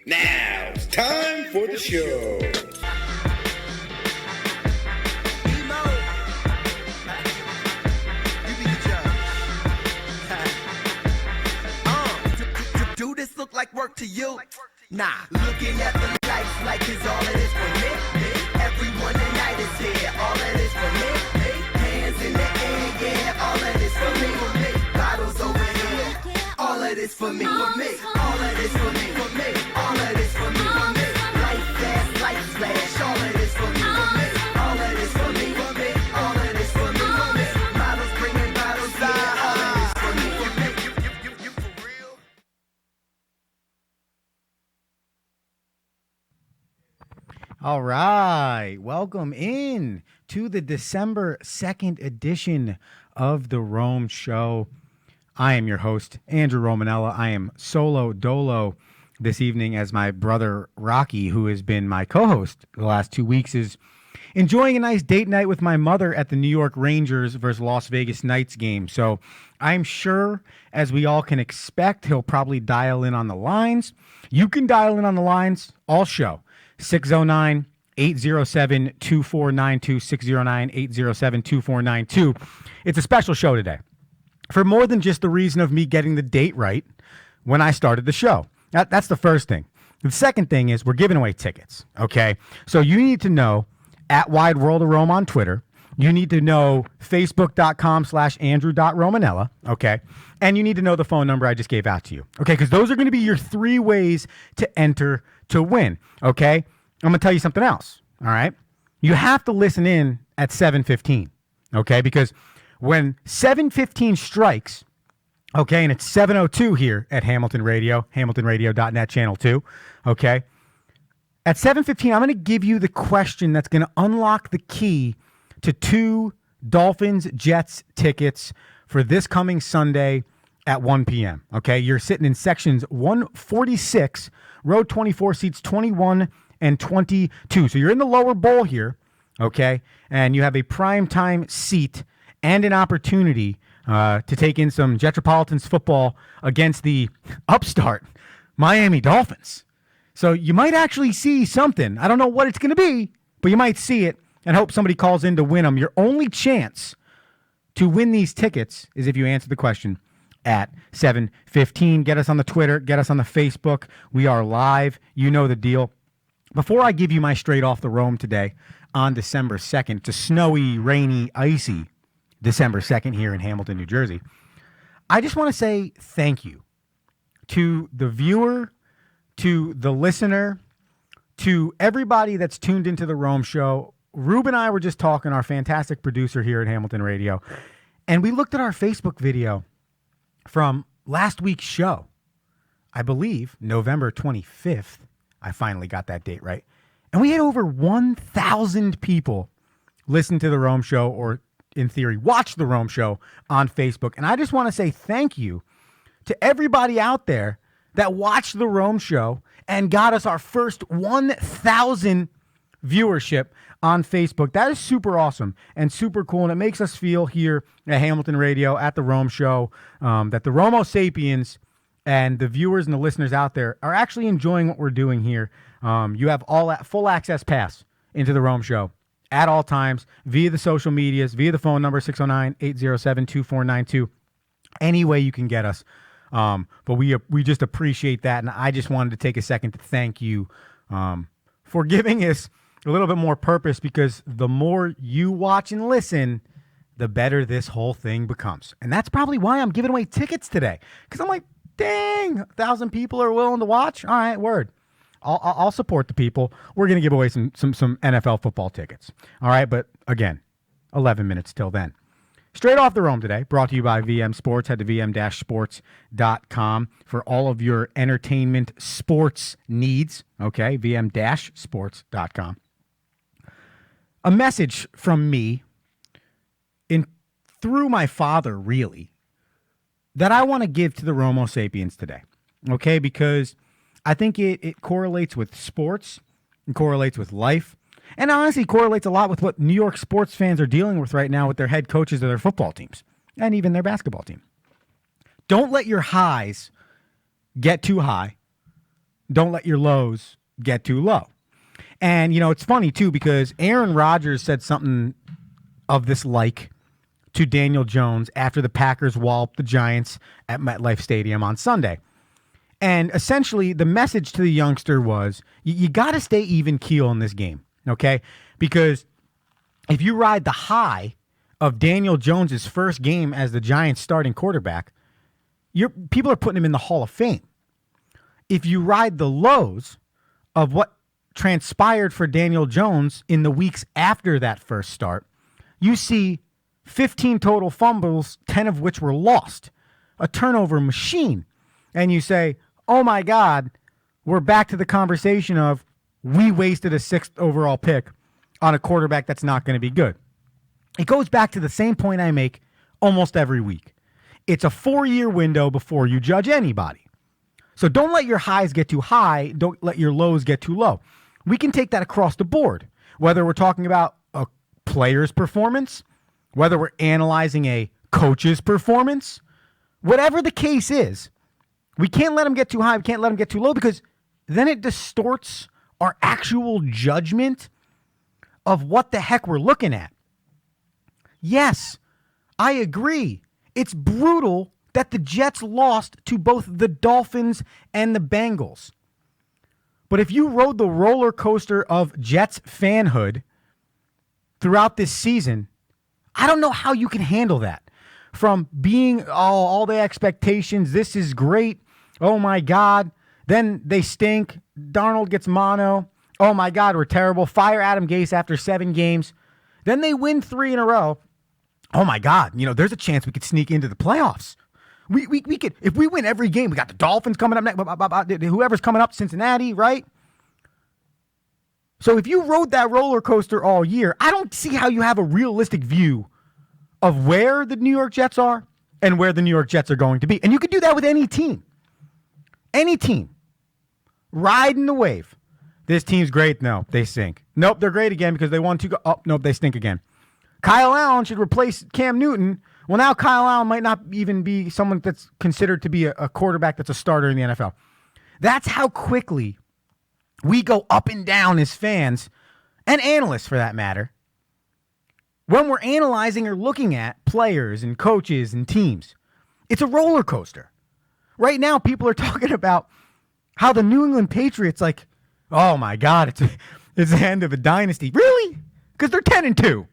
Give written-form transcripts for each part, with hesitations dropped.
Now it's time for the show. Do this look like work to you? Nah, looking at the lights like it's all it is for me. Everyone tonight is here, all it is for me. Hands in the air, yeah, all it is for me. Bottles over here, all it is for me. All it is for me, for me. All it is for me, for me. Light fast, light flash, all it is for me, for me. All it is for me, for me. All it is for me, for me. Bottles bringing bottles, yeah, all it is for me, for me. You for real? All right, welcome in to the December 2nd edition of The Rome Show. I am your host, Andrew Romanella. I am solo dolo this evening as my brother Rocky, who has been my co-host the last 2 weeks, is enjoying a nice date night with my mother at the New York Rangers versus Las Vegas Knights game. So I'm sure, as we all can expect, he'll probably dial in on the lines. You can dial in on the lines all show. 609-807-2492, 609-807-2492. It's a special show today for more than just the reason of me getting the date right when I started the show. That's the first thing. The second thing is we're giving away tickets, okay? So you need to know at Wide World of Rome on Twitter. You need to know facebook.com/andrew.romanella, okay? And you need to know the phone number I just gave out to you, okay? Because those are going to be your three ways to enter to win, okay? I'm going to tell you something else, all right? You have to listen in at 7:15, okay? Because when 7:15 strikes, okay, and it's 7:02 here at Hamilton Radio, hamiltonradio.net channel 2, okay? At 7:15, I'm going to give you the question that's going to unlock the key to 2 Dolphins-Jets tickets for this coming Sunday at 1 p.m., okay? You're sitting in sections 146, row 24, seats 21 and 22. So you're in the lower bowl here, okay? And you have a primetime seat and an opportunity to take in some Jetropolitans football against the upstart Miami Dolphins. So you might actually see something. I don't know what it's going to be, but you might see it and hope somebody calls in to win them. Your only chance to win these tickets is if you answer the question at 7:15. Get us on the Twitter. Get us on the Facebook. We are live. You know the deal. Before I give you my straight off the Rome today on December 2nd, it's a snowy, rainy, icy December 2nd here in Hamilton, New Jersey. I just want to say thank you to the viewer, to the listener, to everybody that's tuned into the Rome Show. Rube and I were just talking, our fantastic producer here at Hamilton Radio, and we looked at our Facebook video from last week's show. I believe November 25th. I finally got that date right. And we had over 1,000 people listen to the Rome Show, or in theory, watch the Rome Show on Facebook. And I just want to say thank you to everybody out there that watched the Rome Show and got us our first 1,000 viewership on Facebook. That is super awesome and super cool. And it makes us feel here at Hamilton Radio, at the Rome Show, that the Romo Sapiens and the viewers and the listeners out there are actually enjoying what we're doing here. You have full access pass into the Rome Show at all times via the social medias, via the phone number 609-807-2492. Any way you can get us. But we just appreciate that. And I just wanted to take a second to thank you for giving us a little bit more purpose, because the more you watch and listen, the better this whole thing becomes. And that's probably why I'm giving away tickets today. Because I'm like, dang, 1,000 people are willing to watch. All right, word. I'll support the people. We're going to give away some NFL football tickets. All right, but again, 11 minutes till then. Straight off the Rome today, brought to you by VM Sports. Head to vm-sports.com for all of your entertainment sports needs. Okay, vm-sports.com. A message from me through my father, really, that I want to give to the Romo Sapiens today, okay? Because I think it correlates with sports, it correlates with life, and honestly correlates a lot with what New York sports fans are dealing with right now with their head coaches of their football teams and even their basketball team. Don't let your highs get too high. don't let your lows get too low. And, it's funny, too, because Aaron Rodgers said something of this like to Daniel Jones after the Packers walloped the Giants at MetLife Stadium on Sunday. And essentially, the message to the youngster was, you got to stay even keel in this game, okay? Because if you ride the high of Daniel Jones's first game as the Giants' starting quarterback, people are putting him in the Hall of Fame. If you ride the lows of what transpired for Daniel Jones in the weeks after that first start, you see 15 total fumbles, 10 of which were lost, a turnover machine. And you say, oh my God, we're back to the conversation of we wasted a 6th overall pick on a quarterback that's not going to be good. It goes back to the same point I make almost every week. It's a 4-year window before you judge anybody. So don't let your highs get too high. Don't let your lows get too low. We can take that across the board, whether we're talking about a player's performance, whether we're analyzing a coach's performance, whatever the case is, we can't let them get too high. We can't let them get too low because then it distorts our actual judgment of what the heck we're looking at. Yes, I agree. It's brutal that the Jets lost to both the Dolphins and the Bengals. But if you rode the roller coaster of Jets fanhood throughout this season, I don't know how you can handle that. From being all the expectations, this is great, oh my God, then they stink, Darnold gets mono, oh my God, we're terrible, fire Adam Gase after 7 games, then they win 3 in a row, oh my God, there's a chance we could sneak into the playoffs. We could, if we win every game, we got the Dolphins coming up next, whoever's coming up, Cincinnati, right? So if you rode that roller coaster all year, I don't see how you have a realistic view of where the New York Jets are and where the New York Jets are going to be. And you could do that with any team. Any team. Riding the wave. This team's great. No, they stink. Nope, they're great again because they won 2. Oh, nope, they stink again. Kyle Allen should replace Cam Newton. Well, now Kyle Allen might not even be someone that's considered to be a quarterback that's a starter in the NFL. That's how quickly we go up and down as fans, and analysts for that matter, when we're analyzing or looking at players and coaches and teams. It's a roller coaster. Right now, people are talking about how the New England Patriots, oh my God, it's the end of a dynasty. Really? Because they're 10-2.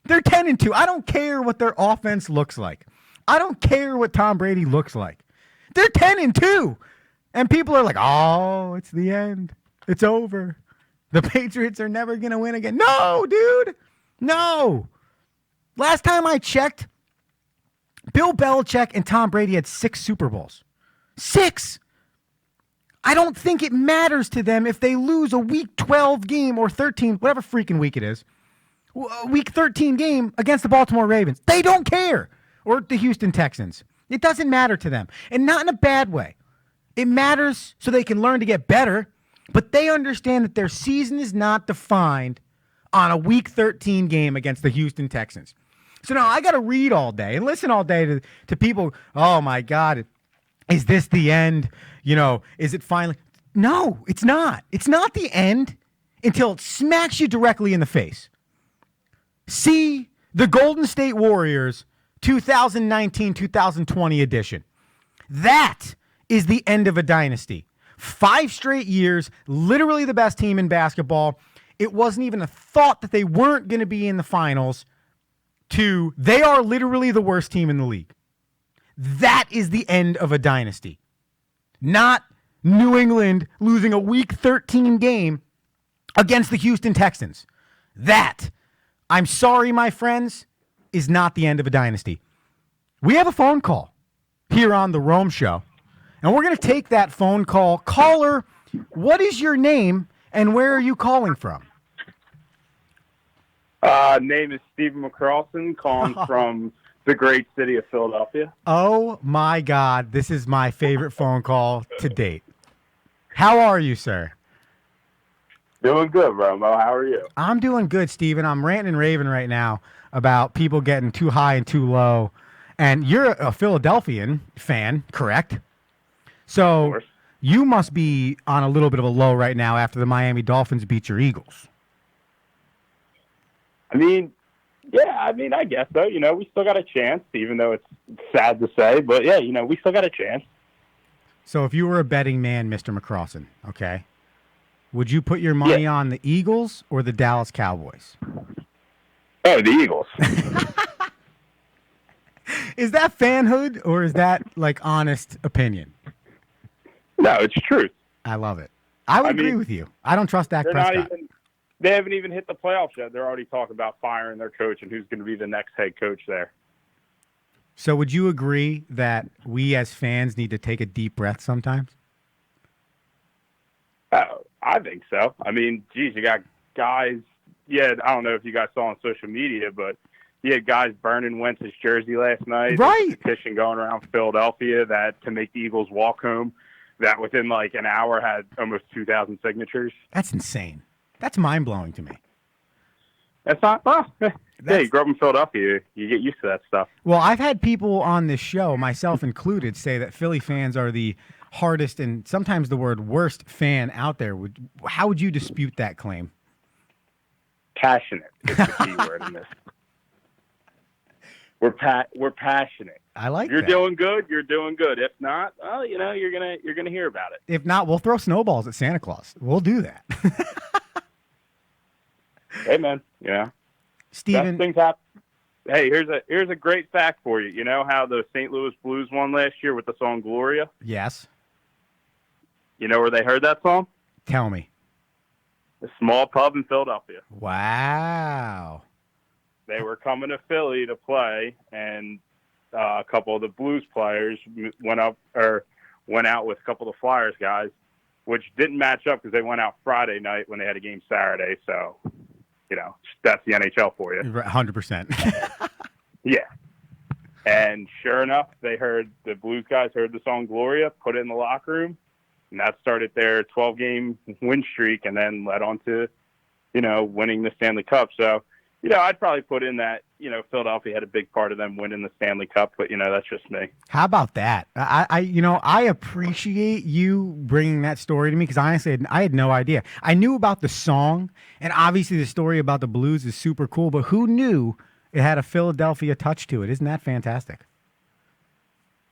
They're 10-2. I don't care what their offense looks like. I don't care what Tom Brady looks like. They're 10-2. And people are like, oh, it's the end. It's over. The Patriots are never going to win again. No, dude. No. Last time I checked, Bill Belichick and Tom Brady had 6 Super Bowls. 6. I don't think it matters to them if they lose a week 12 game or 13, whatever freaking week it is. Week 13 game against the Baltimore Ravens. They don't care. Or the Houston Texans. It doesn't matter to them. And not in a bad way. It matters so they can learn to get better, but they understand that their season is not defined on a week 13 game against the Houston Texans. So now I got to read all day and listen all day to people, oh my God, is this the end? Is it finally? No, it's not. It's not the end until it smacks you directly in the face. See the Golden State Warriors 2019-2020 edition. That is the end of a dynasty. 5 straight years, literally the best team in basketball. It wasn't even a thought that they weren't going to be in the finals to they are literally the worst team in the league. That is the end of a dynasty. Not New England losing a week 13 game against the Houston Texans. That, I'm sorry, my friends, is not the end of a dynasty. We have a phone call here on The Rome Show, and we're going to take that phone call. Caller, what is your name, and where are you calling from? Name is Stephen McCrawson, calling from the great city of Philadelphia. Oh, my God. This is my favorite phone call to date. How are you, sir? Doing good, Romo. How are you? I'm doing good, Steven. I'm ranting and raving right now about people getting too high and too low. And you're a Philadelphian fan, correct? So you must be on a little bit of a low right now after the Miami Dolphins beat your Eagles. I mean, yeah, I guess so. We still got a chance, even though it's sad to say. But, yeah, we still got a chance. So if you were a betting man, Mr. McCrossan, okay, would you put your money on the Eagles or the Dallas Cowboys? Oh, the Eagles. Is that fanhood or is that like honest opinion? No, it's truth. I love it. I would agree with you. I don't trust Dak Prescott. They haven't even hit the playoffs yet. They're already talking about firing their coach and who's going to be the next head coach there. So would you agree that we as fans need to take a deep breath sometimes? I think so. I mean, geez, you got guys. Yeah, I don't know if you guys saw on social media, but you had guys burning Wentz's jersey last night. Right. There's a petition going around Philadelphia that to make the Eagles walk home. That within like an hour had almost 2,000 signatures. That's insane. That's mind blowing to me. That's not. Well, yeah, you grew up in Philadelphia. You get used to that stuff. Well, I've had people on this show, myself included, say that Philly fans are the hardest and sometimes the word worst fan out there. How would you dispute that claim? Passionate is the key word in this. We're passionate. I like you're that. doing good. You're doing good. If not, well, you're gonna hear about it. If not, we'll throw snowballs at Santa Claus. We'll do that. Hey, man. Steven, best things happen. Hey, here's a great fact for you. You know how the St. Louis Blues won last year with the song Gloria? Yes. You know where they heard that song? Tell me. A small pub in Philadelphia. Wow. They were coming to Philly to play, and a couple of the Blues players went out with a couple of the Flyers guys, which didn't match up because they went out Friday night when they had a game Saturday. So, that's the NHL for you. 100%. Yeah. And sure enough, the Blues guys heard the song Gloria, put it in the locker room, and that started their 12-game win streak and then led on to, winning the Stanley Cup. So, I'd probably put in that, Philadelphia had a big part of them winning the Stanley Cup, but, that's just me. How about that? I appreciate you bringing that story to me because honestly, I had no idea. I knew about the song, and obviously the story about the Blues is super cool, but who knew it had a Philadelphia touch to it? Isn't that fantastic?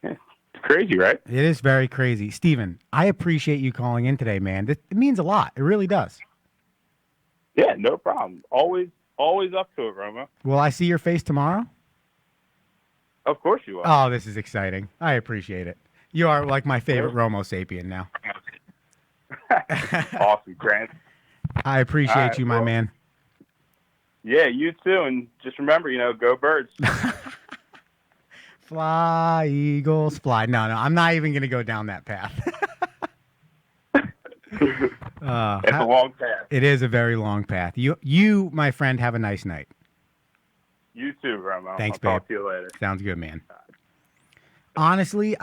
Yeah, it's crazy, right? It is very crazy. Steven, I appreciate you calling in today, man. It means a lot. It really does. Yeah, no problem. Always up to it, Romo. Will I see your face tomorrow? Of course you will. Oh, this is exciting. I appreciate it. You are like my favorite Romo sapien now. Awesome, Grant. I appreciate you, my man. Yeah, you too. And just remember, go Birds. Fly, Eagles, fly. No, I'm not even going to go down that path. It's a long path. It is a very long path. You, my friend, have a nice night. You too, Romo. Thanks, I'll babe. Talk to you later. Sounds good, man. Honestly,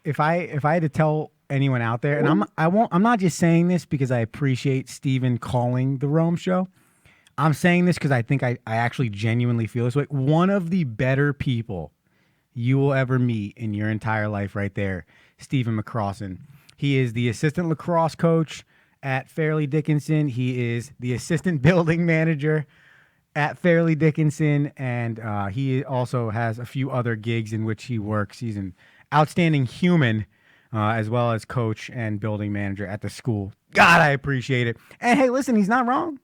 if I had to tell anyone out there, and I'm not just saying this because I appreciate Steven calling the Rome Show. I'm saying this because I think I actually genuinely feel this way. One of the better people you will ever meet in your entire life right there, Steven McCrossan. He is the assistant lacrosse coach at Fairleigh Dickinson. He is the assistant building manager at Fairleigh Dickinson, and he also has a few other gigs in which he works. He's an outstanding human, as well as coach and building manager at the school. God, I appreciate it. And hey, listen, he's not wrong.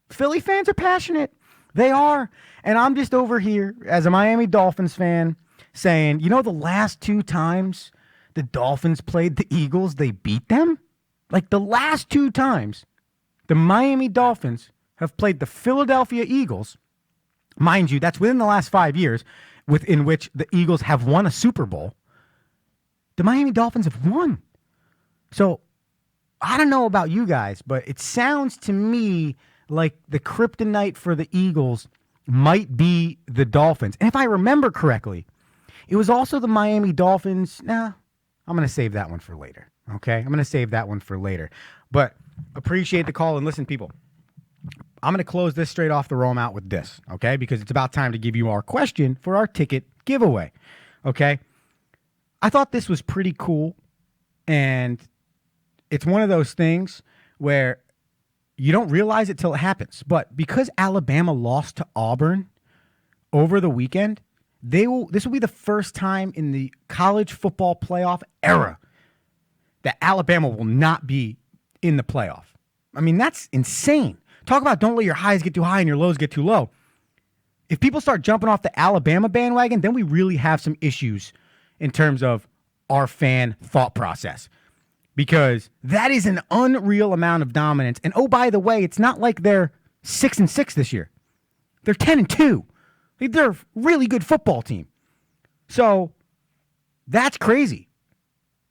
Philly fans are passionate. They are. And I'm just over here as a Miami Dolphins fan saying, the last two times the Dolphins played the Eagles, they beat them? Like the last two times the Miami Dolphins have played the Philadelphia Eagles, mind you, that's within the last 5 years, within which the Eagles have won a Super Bowl. The Miami Dolphins have won. So I don't know about you guys, but it sounds to me like the kryptonite for the Eagles might be the Dolphins. And if I remember correctly, it was also the Miami Dolphins. I'm going to save that one for later. Okay? I'm going to save that one for later. But appreciate the call. And listen, people, I'm going to close this straight off the Rome out with this, okay? Because it's about time to give you our question for our ticket giveaway, okay? I thought this was pretty cool. And it's one of those things where you don't realize it till it happens. But because Alabama lost to Auburn over the weekend, this will be the first time in the college football playoff era that Alabama will not be in the playoff. I mean, that's insane. Talk about don't let your highs get too high and your lows get too low. If people start jumping off the Alabama bandwagon, then we really have some issues in terms of our fan thought process. Because that is an unreal amount of dominance. And oh, by the way, it's not like they're 6-6 this year. They're 10-2. They're a really good football team. So that's crazy.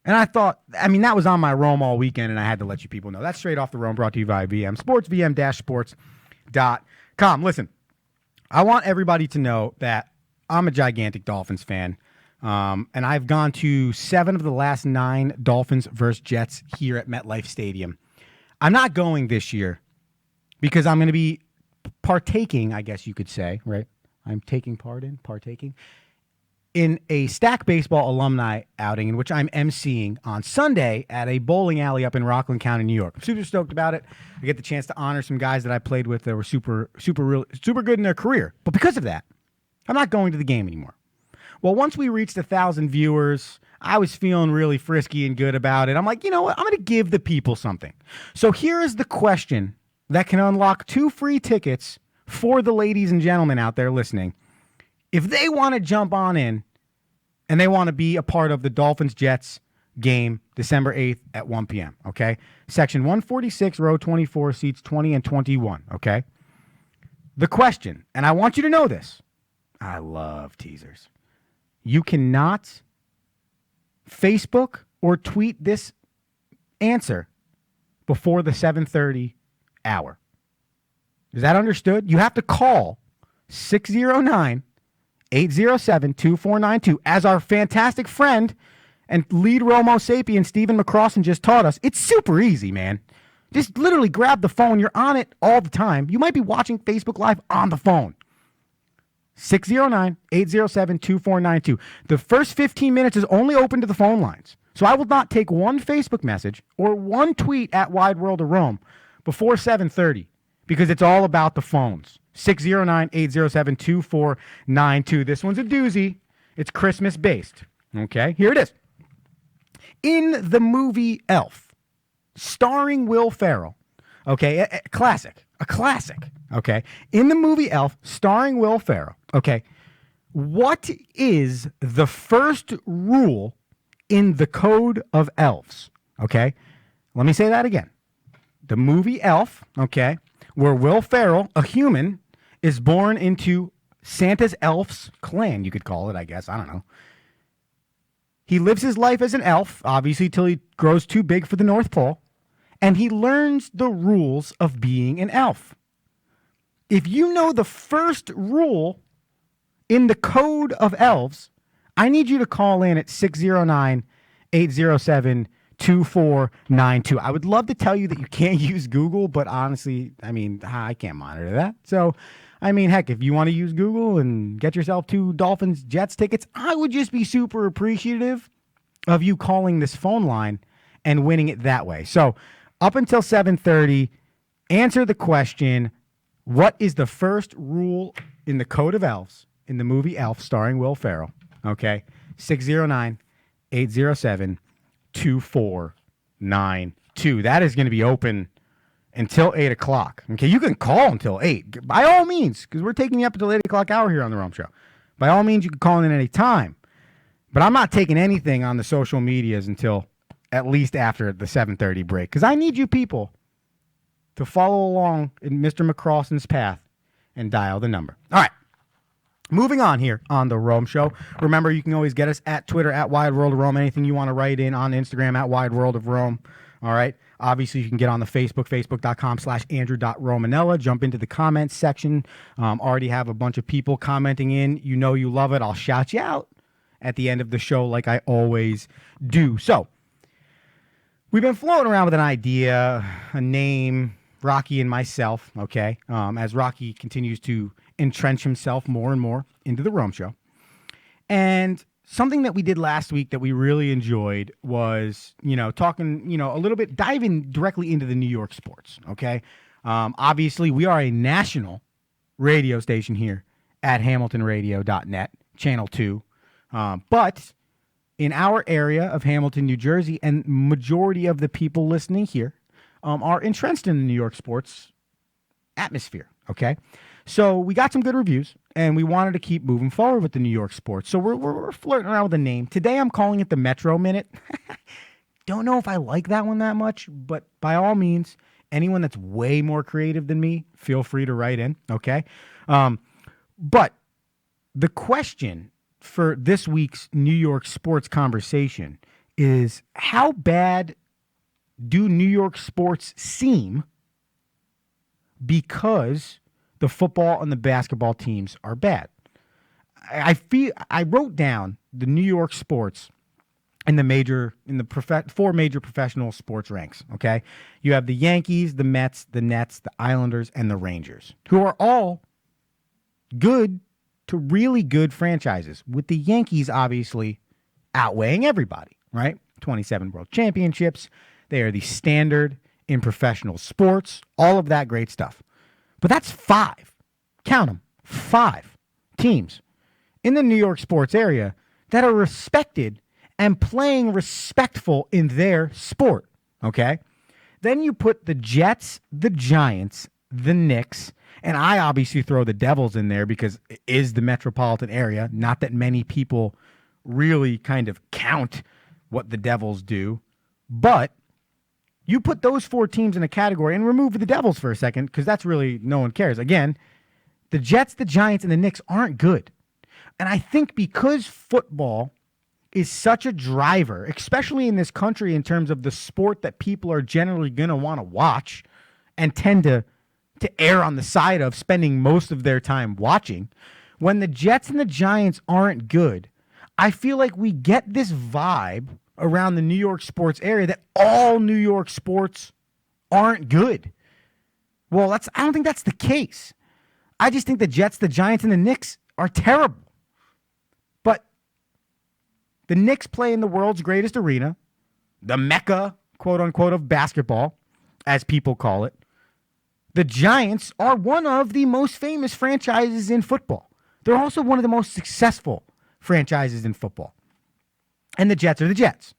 And I thought, I mean, that was on my Rome all weekend, and I had to let you people know. That's straight off the Rome, brought to you by VM Sports, vm-sports.com. Listen, I want everybody to know that I'm a gigantic Dolphins fan. And I've gone to 7 of the last 9 Dolphins versus Jets here at MetLife Stadium. I'm not going this year because I'm going to be partaking, I guess you could say, right? I'm partaking in a Stack Baseball alumni outing in which I'm emceeing on Sunday at a bowling alley up in Rockland County, New York. I'm super stoked about it. I get the chance to honor some guys that I played with that were super good in their career. But because of that, I'm not going to the game anymore. Well, once we reached 1,000 viewers, I was feeling really frisky and good about it. I'm like, you know what? I'm going to give the people something. So here is the question that can unlock 2 free tickets for the ladies and gentlemen out there listening. If they want to jump on in and they want to be a part of the Dolphins-Jets game December 8th at 1 p.m., okay? Section 146, row 24, seats 20 and 21, okay? The question, and I want you to know this. I love teasers. You cannot Facebook or tweet this answer before the 7:30 hour. Is that understood? You have to call 609-807-2492 as our fantastic friend and lead Romo sapien Stephen McCrossan just taught us. It's super easy, man. Just literally grab the phone. You're on it all the time. You might be watching Facebook Live on the phone. 609-807-2492. The first 15 minutes is only open to the phone lines. So I will not take one Facebook message or one tweet at Wide World of Rome before 7:30 because it's all about the phones. 609-807-2492. This one's a doozy. It's Christmas based. Okay, here it is. In the movie Elf, starring Will Ferrell, okay, a classic, okay, in the movie Elf, starring Will Ferrell, okay, what is the first rule in the Code of Elves? Okay, let me say that again. The movie Elf, okay, where Will Ferrell, a human, is born into Santa's elf's clan, you could call it, I guess. I don't know. He lives his life as an elf, obviously, till he grows too big for the North Pole, and he learns the rules of being an elf. If you know the first rule in the Code of Elves, I need you to call in at 609-807-2492. I would love to tell you that you can't use Google, but honestly, I mean, I can't monitor that. So, I mean, heck, if you want to use Google and get yourself 2 Dolphins-Jets tickets, I would just be super appreciative of you calling this phone line and winning it that way. So, up until 7:30, answer the question, what is the first rule in the Code of Elves in the movie Elf starring Will Ferrell? Okay, 609-807-2492. That is going to be open until 8 o'clock. Okay, you can call until 8. By all means, because we're taking you up until 8 o'clock hour here on the Rome Show. By all means, you can call in at any time. But I'm not taking anything on the social medias until at least after the 7:30 break. Because I need you people to follow along in Mr. McCrossan's path and dial the number. All right. Moving on here on the Rome Show. Remember, you can always get us at Twitter, at Wide World of Rome. Anything you want to write in on Instagram, at Wide World of Rome. All right. Obviously, you can get on the Facebook, facebook.com/Andrew.Romanella. Jump into the comments section. Already have a bunch of people commenting in. You know you love it. I'll shout you out at the end of the show like I always do. So, we've been floating around with an idea, a name, Rocky and myself, okay, as Rocky continues to entrench himself more and more into the Rome Show. And something that we did last week that we really enjoyed was, talking, a little bit, diving directly into the New York sports, okay? Obviously, we are a national radio station here at hamiltonradio.net, Channel 2. But in our area of Hamilton, New Jersey, and majority of the people listening here are entrenched in the New York sports atmosphere, okay? So we got some good reviews, and we wanted to keep moving forward with the New York sports. So we're flirting around with the name. Today I'm calling it the Metro Minute. Don't know if I like that one that much, but by all means, anyone that's way more creative than me, feel free to write in, okay? But the question for this week's New York sports conversation is, how bad do New York sports seem because the football and the basketball teams are bad? I wrote down the New York sports in the four major professional sports ranks, okay? You have the Yankees, the Mets, the Nets, the Islanders, and the Rangers, who are all good to really good franchises, with the Yankees obviously outweighing everybody, right? 27 world championships. They are the standard in professional sports, all of that great stuff. But that's 5, count them, 5 teams in the New York sports area that are respected and playing respectful in their sport, okay? Then you put the Jets, the Giants, the Knicks, and I obviously throw the Devils in there because it is the metropolitan area. Not that many people really kind of count what the Devils do, but you put those 4 teams in a category and remove the Devils for a second, because that's really, no one cares. Again, the Jets, the Giants, and the Knicks aren't good. And I think because football is such a driver, especially in this country in terms of the sport that people are generally going to want to watch and tend to err on the side of spending most of their time watching, when the Jets and the Giants aren't good, I feel like we get this vibe around the New York sports area that all New York sports aren't good. Well, I don't think that's the case. I just think the Jets, the Giants, and the Knicks are terrible. But the Knicks play in the world's greatest arena, the Mecca, quote unquote, of basketball, as people call it. The Giants are one of the most famous franchises in football. They're also one of the most successful franchises in football. And the Jets are the Jets.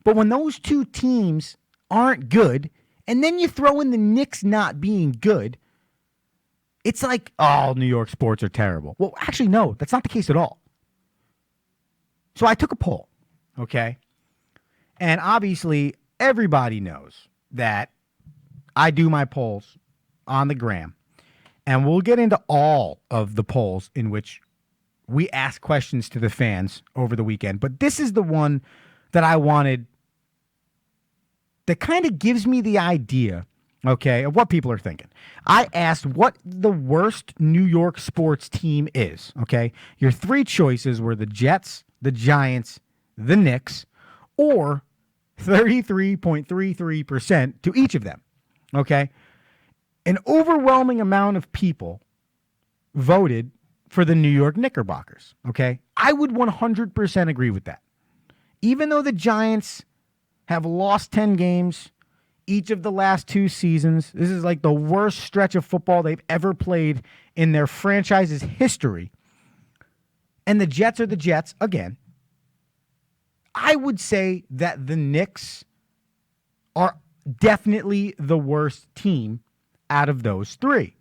But when those 2 teams aren't good, and then you throw in the Knicks not being good, it's like, oh, New York sports are terrible. Well, actually, no, that's not the case at all. So I took a poll, okay? And obviously, everybody knows that I do my polls on the gram, and we'll get into all of the polls in which we ask questions to the fans over the weekend. But this is the one that I wanted that kind of gives me the idea, okay, of what people are thinking. I asked what the worst New York sports team is, okay? Your 3 choices were the Jets, the Giants, the Knicks, or 33.33% to each of them. Okay? An overwhelming amount of people voted for the New York Knickerbockers. Okay? I would 100% agree with that. Even though the Giants have lost 10 games each of the last 2 seasons, this is like the worst stretch of football they've ever played in their franchise's history. And the Jets are the Jets again. I would say that the Knicks are definitely the worst team out of those 3.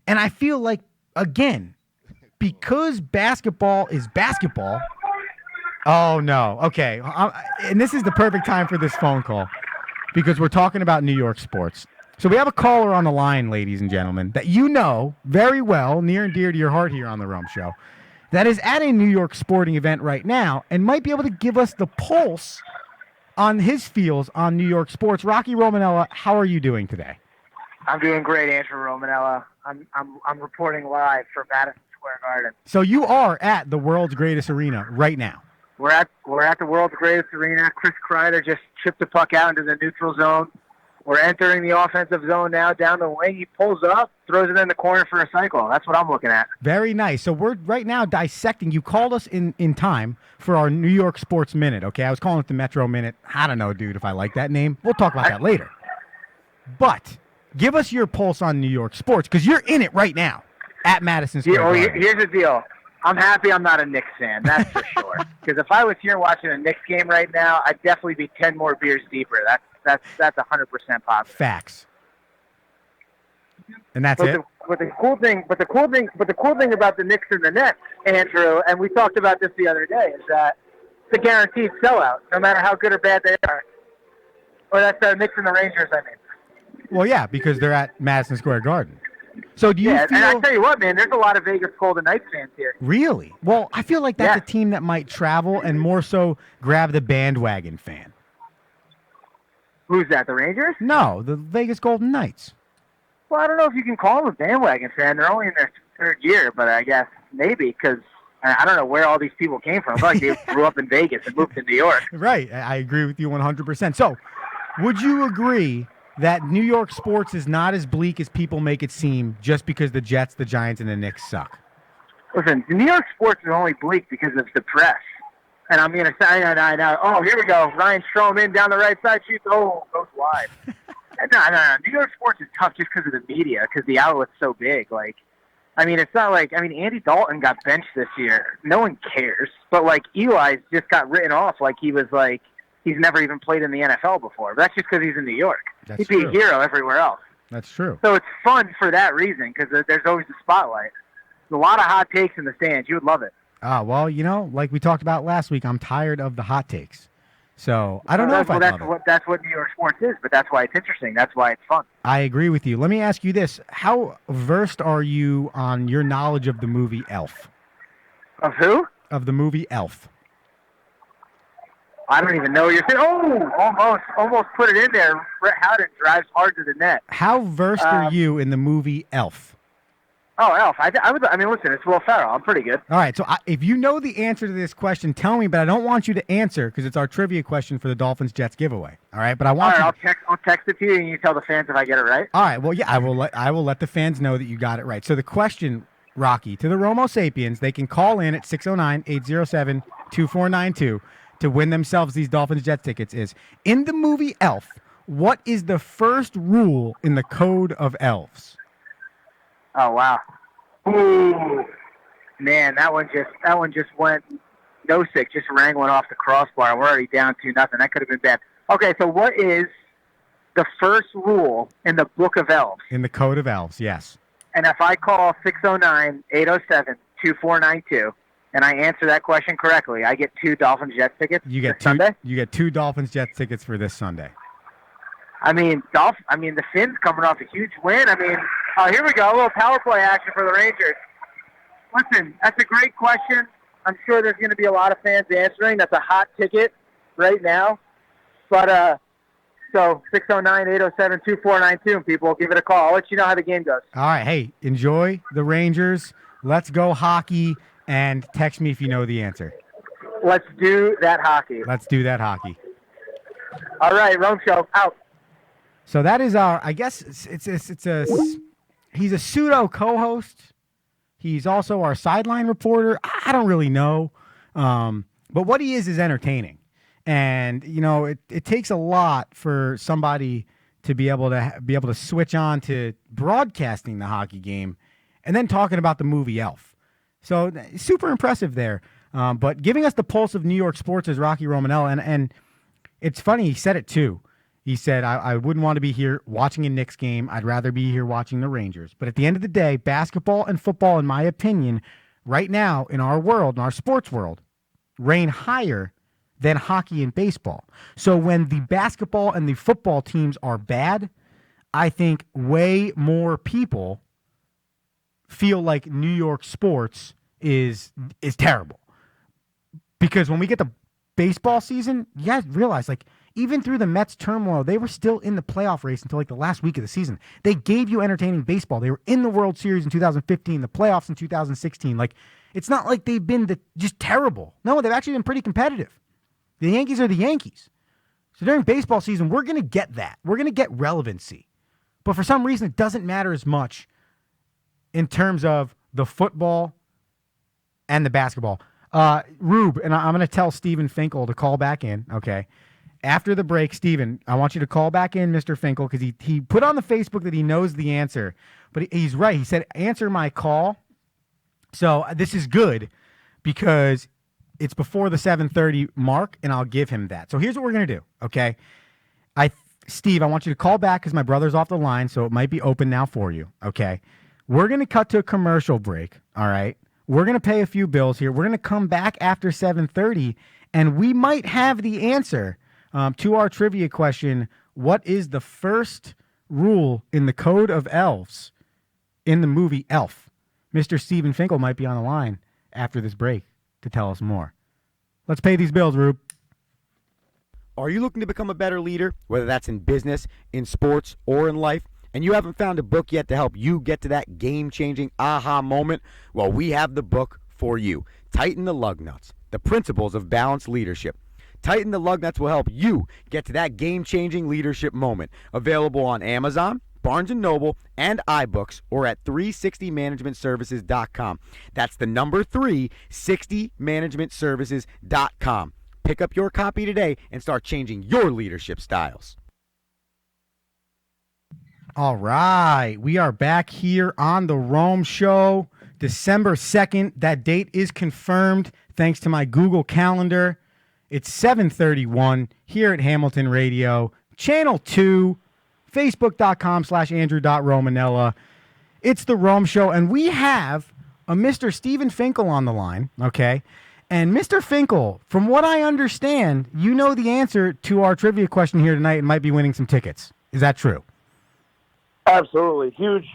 And I feel like, again, because basketball is basketball. Oh, no. Okay. And this is the perfect time for this phone call because we're talking about New York sports. So we have a caller on the line, ladies and gentlemen, that you know very well, near and dear to your heart here on the Rome Show, that is at a New York sporting event right now and might be able to give us the pulse on his feels on New York sports. Rocky Romanella, how are you doing today? I'm doing great, Andrew Romanella. I'm reporting live from Madison Square Garden. So you are at the world's greatest arena right now. We're at the world's greatest arena. Chris Kreider just chipped the puck out into the neutral zone. We're entering the offensive zone now, down the wing. He pulls up, throws it in the corner for a cycle. That's what I'm looking at. Very nice. So we're right now dissecting. You called us in time for our New York Sports Minute, okay? I was calling it the Metro Minute. I don't know, dude, if I like that name. We'll talk about that later. But give us your pulse on New York sports, because you're in it right now at Madison Square Garden. Here's the deal. I'm happy I'm not a Knicks fan, that's for sure. Because if I was here watching a Knicks game right now, I'd definitely be 10 more beers deeper. That's 100% positive. Facts. And that's But it. the cool thing about the Knicks and the Nets, Andrew, and we talked about this the other day, is that it's a guaranteed sellout, no matter how good or bad they are. Or that's the Knicks and the Rangers, I mean. Well, yeah, because they're at Madison Square Garden. So do you feel... And I tell you what, man, there's a lot of Vegas Golden Knights fans here. Really? Well, I feel like that's Yeah. a team that might travel and more so grab the bandwagon fan. Who's that, the Rangers? No, the Vegas Golden Knights. Well, I don't know if you can call them a bandwagon fan. They're only in their third year, but I guess maybe because I don't know where all these people came from. I feel like they grew up in Vegas and moved to New York. Right. I agree with you 100%. So would you agree that New York sports is not as bleak as people make it seem just because the Jets, the Giants, and the Knicks suck? Listen, New York sports is only bleak because of the press. And I'm going to say, oh, here we go. Ryan Stroman down the right side, shoots. Oh, goes wide. No. New York sports is tough just because of the media, because the outlet's so big. Like, I mean, it's not like, Andy Dalton got benched this year. No one cares. But, like, Eli's just got written off like he was like, he's never even played in the NFL before. But that's just because he's in New York. That's He'd be true. a hero everywhere else. That's true. So it's fun for that reason, because there's always the spotlight. There's a lot of hot takes in the stands. You would love it. Well, like we talked about last week, I'm tired of the hot takes. So I don't know if I love it. That's what New York sports is, but that's why it's interesting. That's why it's fun. I agree with you. Let me ask you this. How versed are you on your knowledge of the movie Elf? Of who? Of the movie Elf. I don't even know what you're saying. Oh, almost put it in there. Brett Howden drives hard to the net. How versed are you in the movie Elf? Oh, Elf. Listen, it's Will Ferrell. I'm pretty good. All right, so if you know the answer to this question, tell me, but I don't want you to answer because it's our trivia question for the Dolphins-Jets giveaway. All right, but I want All right, I'll text it to you, and you tell the fans if I get it right. All right, well, yeah, I will let the fans know that you got it right. So the question, Rocky, to the Romo Sapiens, they can call in at 609-807-2492 to win themselves these Dolphins-Jets tickets is, in the movie Elf, what is the first rule in the Code of Elves? Oh, wow. Ooh. Man, that one just went no-sick, just rang one off the crossbar. We're already down 2-0. That could have been bad. Okay, so what is the first rule in the Book of Elves? In the Code of Elves, yes. And if I call 609-807-2492 and I answer that question correctly, I get 2 Dolphins-Jets tickets You get this Sunday? You get 2 Dolphins-Jets tickets for this Sunday. The Finns coming off a huge win. Here we go. A little power play action for the Rangers. Listen, that's a great question. I'm sure there's going to be a lot of fans answering. That's a hot ticket right now. But, so 609-807-2492, people, give it a call. I'll let you know how the game goes. All right, hey, enjoy the Rangers. Let's go hockey, and text me if you know the answer. Let's do that hockey. Let's do that hockey. All right, Rome Show, out. So that is our, I guess he's a pseudo co-host. He's also our sideline reporter. I don't really know. But what he is entertaining. And, it takes a lot for somebody to be able to switch on to broadcasting the hockey game and then talking about the movie Elf. So super impressive there. But giving us the pulse of New York sports is Rocky Romanella. And it's funny, he said it too. He said, I wouldn't want to be here watching a Knicks game. I'd rather be here watching the Rangers. But at the end of the day, basketball and football, in my opinion, right now in our world, in our sports world, reign higher than hockey and baseball. So when the basketball and the football teams are bad, I think way more people feel like New York sports is terrible. Because when we get to baseball season, you guys realize, even through the Mets turmoil, they were still in the playoff race until the last week of the season. They gave you entertaining baseball. They were in the World Series in 2015, the playoffs in 2016. It's not like they've been just terrible. No, they've actually been pretty competitive. The Yankees are the Yankees. So during baseball season, we're going to get that. We're going to get relevancy. But for some reason, it doesn't matter as much in terms of the football and the basketball. Rube, and I'm going to tell Steven Finkel to call back in, okay? After the break, Steven, I want you to call back in Mr. Finkel because he put on the Facebook that he knows the answer. But he's right. He said, answer my call. So this is good because it's before the 7:30 mark, and I'll give him that. So here's what we're going to do, okay? Steve, I want you to call back because my brother's off the line, so it might be open now for you, okay? We're going to cut to a commercial break, all right? We're going to pay a few bills here. We're going to come back after 7:30, and we might have the answer to our trivia question, what is the first rule in the Code of Elves in the movie Elf? Mr. Steven Finkel might be on the line after this break to tell us more. Let's pay these bills, Rube. Are you looking to become a better leader, whether that's in business, in sports, or in life, and you haven't found a book yet to help you get to that game-changing aha moment? Well, we have the book for you. Tighten the Lug Nuts, The Principles of Balanced Leadership. Tighten the Lug Nuts will help you get to that game-changing leadership moment. Available on Amazon, Barnes & Noble, and iBooks, or at 360managementservices.com. That's the number 360managementservices.com. Pick up your copy today and start changing your leadership styles. All right, we are back here on the Rome Show, December 2nd. That date is confirmed thanks to my Google Calendar. It's 7:31 here at Hamilton Radio, Channel 2, Facebook.com/Andrew.Romanella. It's the Rome Show, and we have a Mr. Steven Finkel on the line, okay? And Mr. Finkel, from what I understand, you know the answer to our trivia question here tonight and might be winning some tickets. Is that true? Absolutely. Huge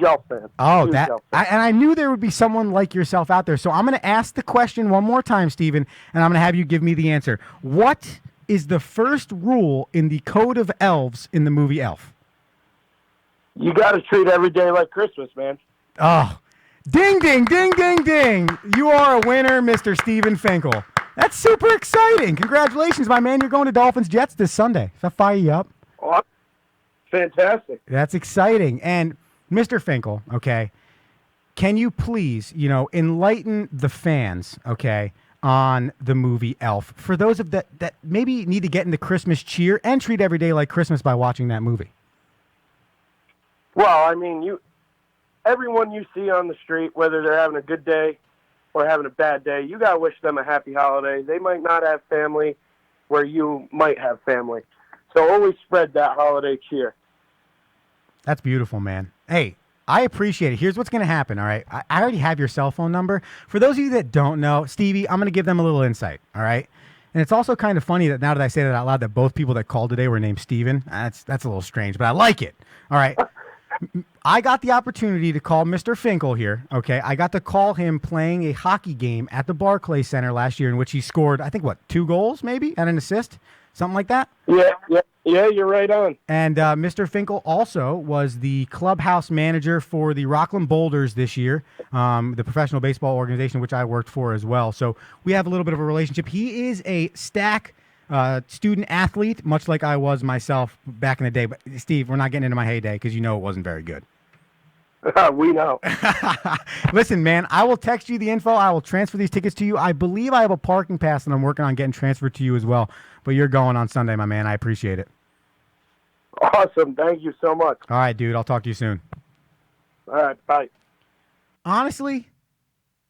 Elf fan. Oh, Huge Elf fan. and I knew there would be someone like yourself out there. So I'm going to ask the question one more time, Steven, and I'm going to have you give me the answer. What is the first rule in the Code of Elves in the movie Elf? You got to treat every day like Christmas, man. Oh, ding, ding, ding, ding, ding. You are a winner, Mr. Steven Finkel. That's super exciting. Congratulations, my man. You're going to Dolphins-Jets this Sunday. Does that fire you up? Oh, fantastic. That's exciting. And Mr. Finkel, okay, can you please, enlighten the fans, okay, on the movie Elf for those of that maybe need to get in the Christmas cheer and treat every day like Christmas by watching that movie? Well, I mean, everyone you see on the street, whether they're having a good day or having a bad day, you got to wish them a happy holiday. They might not have family where you might have family. So always spread that holiday cheer. That's beautiful, man. Hey, I appreciate it. Here's what's going to happen, all right? I already have your cell phone number. For those of you that don't know, Stevie, I'm going to give them a little insight, all right? And it's also kind of funny that now that I say that out loud, that both people that called today were named Steven. That's a little strange, but I like it. All right. I got the opportunity to call Mr. Finkel here, okay? I got to call him playing a hockey game at the Barclays Center last year in which he scored, I think, 2 goals maybe and an assist? Something like that? Yeah, you're right on. And Mr. Finkel also was the clubhouse manager for the Rockland Boulders this year, the professional baseball organization, which I worked for as well. So we have a little bit of a relationship. He is a Stack student athlete, much like I was myself back in the day. But, Steve, we're not getting into my heyday because you know it wasn't very good. We know. Listen, man, I will text you the info. I will transfer these tickets to you. I believe I have a parking pass that I'm working on getting transferred to you as well. But you're going on Sunday, my man. I appreciate it. Awesome. Thank you so much. All right, dude. I'll talk to you soon. All right. Bye. Honestly,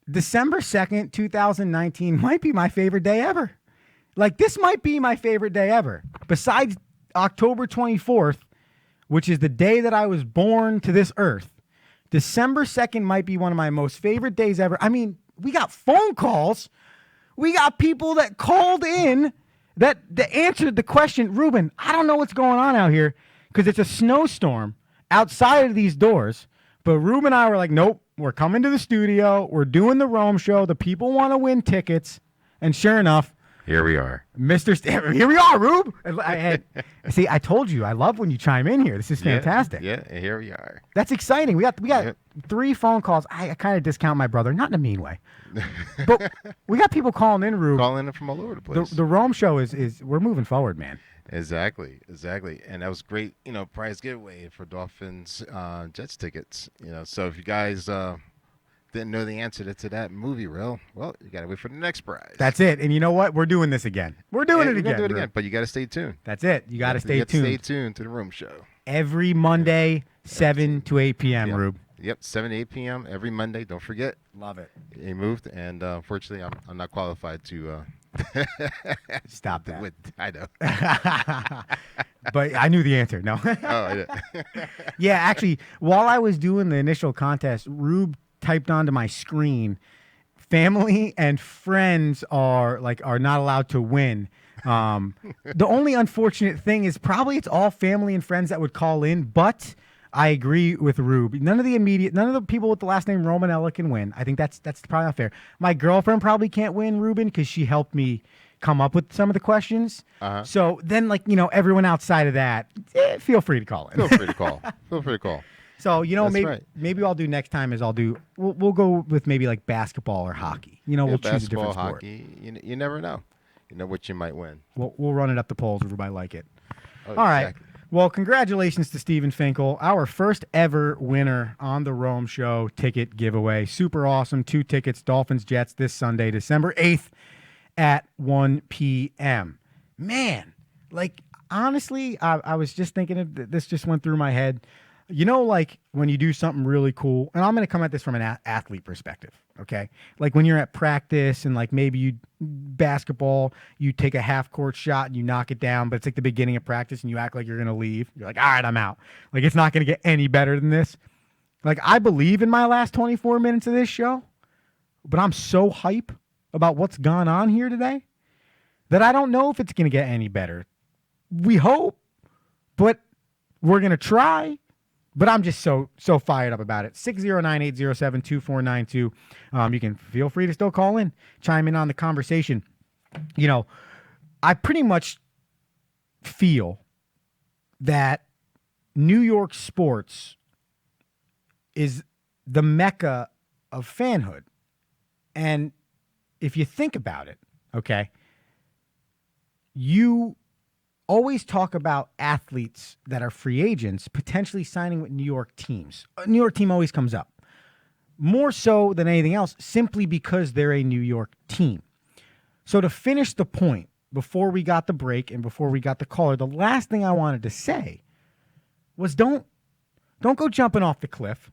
December 2nd, 2019 might be my favorite day ever. Like, this might be my favorite day ever. Besides October 24th, which is the day that I was born to this earth, December 2nd might be one of my most favorite days ever. I mean, we got phone calls. We got people that called in that answered the question, Ruben, I don't know what's going on out here because it's a snowstorm outside of these doors. But Ruben and I were like, nope, we're coming to the studio. We're doing the Rome Show. The people want to win tickets. And sure enough, Here we are. Mr. Here we are, Rube. See, I told you, I love when you chime in here. This is fantastic. Yeah, and here we are. That's exciting. We got 3 phone calls. I kind of discount my brother, not in a mean way, but we got people calling in, Rube. Calling in from all over the place. The Rome show is we're moving forward, man. Exactly. And that was great, prize giveaway for Dolphins Jets tickets. So if you guys didn't know the answer to that movie reel, well, you got to wait for the next prize. That's it. And you know what? We're doing this again. We're doing it again. Do it again, but you got to stay tuned. That's it. You got to stay tuned. Stay tuned to the Room Show. Every Monday, 7 to 8 p.m., Rube. Yep, 7 to 8 p.m. every Monday. Don't forget. Love it. He moved, and unfortunately, I'm not qualified to stop that. I know. But I knew the answer. No. Oh, yeah, actually, while I was doing the initial contest, Rube typed onto my screen, family and friends are not allowed to win. The only unfortunate thing is probably it's all family and friends that would call in, but I agree with Rube. None of the people with the last name Romanella can win. I think that's probably not fair. My girlfriend probably can't win, Ruben, because she helped me come up with some of the questions. Uh-huh. So then, everyone outside of that, feel free to call in. Feel free to call. So, That's right. maybe I'll do next time is we'll go with maybe like basketball or hockey. We'll choose a different sport. Hockey, you never know. You know what you might win. We'll run it up the polls. Everybody like it. Oh, all right. exactly. Well, congratulations to Stephen Finkel, our first ever winner on the Rome Show ticket giveaway. Super awesome. 2 tickets, Dolphins Jets this Sunday, December 8th at 1 p.m. Man, honestly, I was just thinking this just went through my head. When you do something really cool, and I'm going to come at this from an athlete perspective, okay? Like when you're at practice and maybe basketball, you take a half-court shot and you knock it down, but it's like the beginning of practice and you act like you're going to leave. You're like, all right, I'm out. It's not going to get any better than this. I believe in my last 24 minutes of this show, but I'm so hype about what's gone on here today that I don't know if it's going to get any better. We hope, but we're going to try. But I'm just so fired up about it. 609-807-2492. You can feel free to still call in, chime in on the conversation. I pretty much feel that New York sports is the mecca of fanhood. And if you think about it, okay, you always talk about athletes that are free agents potentially signing with New York teams. A New York team always comes up. More so than anything else, simply because they're a New York team. So to finish the point, before we got the break and before we got the caller, the last thing I wanted to say was don't go jumping off the cliff,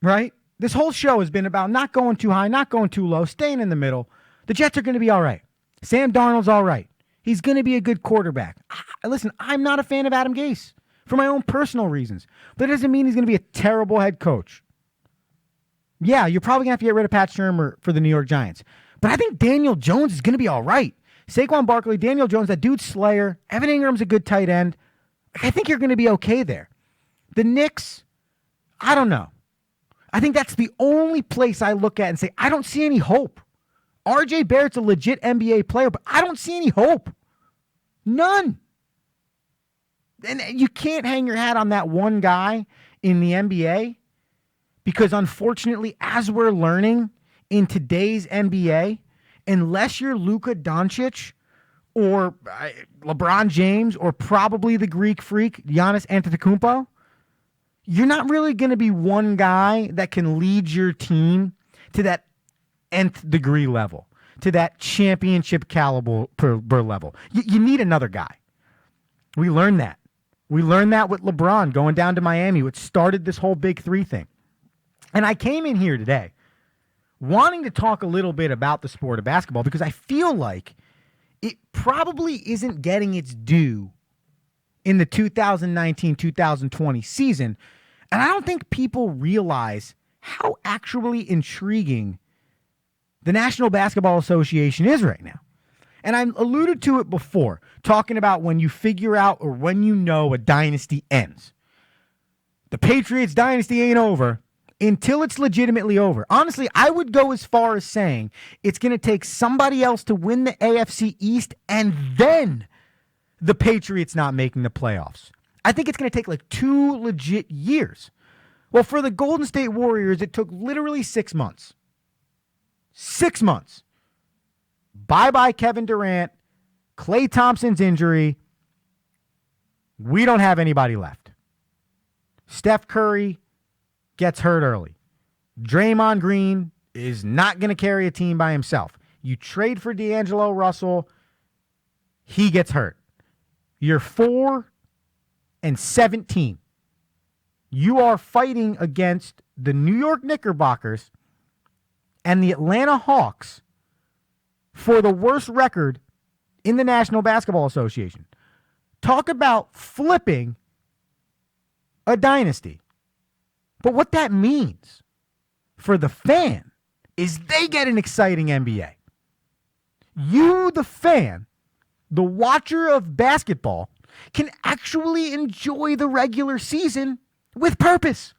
right? This whole show has been about not going too high, not going too low, staying in the middle. The Jets are going to be all right. Sam Darnold's all right. He's going to be a good quarterback. Listen, I'm not a fan of Adam Gase for my own personal reasons. But that doesn't mean he's going to be a terrible head coach. Yeah, you're probably going to have to get rid of Pat Shurmur for the New York Giants. But I think Daniel Jones is going to be all right. Saquon Barkley, Daniel Jones, that dude's Slayer. Evan Ingram's a good tight end. I think you're going to be okay there. The Knicks, I don't know. I think that's the only place I look at and say, I don't see any hope. RJ Barrett's a legit NBA player, but I don't see any hope. None. And you can't hang your hat on that one guy in the NBA because unfortunately, as we're learning in today's NBA, unless you're Luka Doncic or LeBron James or probably the Greek freak, Giannis Antetokounmpo, you're not really going to be one guy that can lead your team to that nth degree level, to that championship caliber level. You need another guy. We learned that. We learned that with LeBron going down to Miami, which started this whole big three thing. And I came in here today wanting to talk a little bit about the sport of basketball because I feel like it probably isn't getting its due in the 2019-2020 season. And I don't think people realize how actually intriguing the National Basketball Association is right now. And I alluded to it before, talking about when you figure out or when you know a dynasty ends. The Patriots dynasty ain't over until it's legitimately over. Honestly, I would go as far as saying it's going to take somebody else to win the AFC East and then the Patriots not making the playoffs. I think it's going to take like 2 legit years. Well, for the Golden State Warriors, it took literally 6 months. 6 months. Bye-bye Kevin Durant, Klay Thompson's injury. We don't have anybody left. Steph Curry gets hurt early. Draymond Green is not going to carry a team by himself. You trade for D'Angelo Russell, he gets hurt. You're 4-17. You are fighting against the New York Knickerbockers and the Atlanta Hawks for the worst record in the National Basketball Association. Talk about flipping a dynasty. But what that means for the fan is they get an exciting NBA. You, the fan, the watcher of basketball, can actually enjoy the regular season with purpose.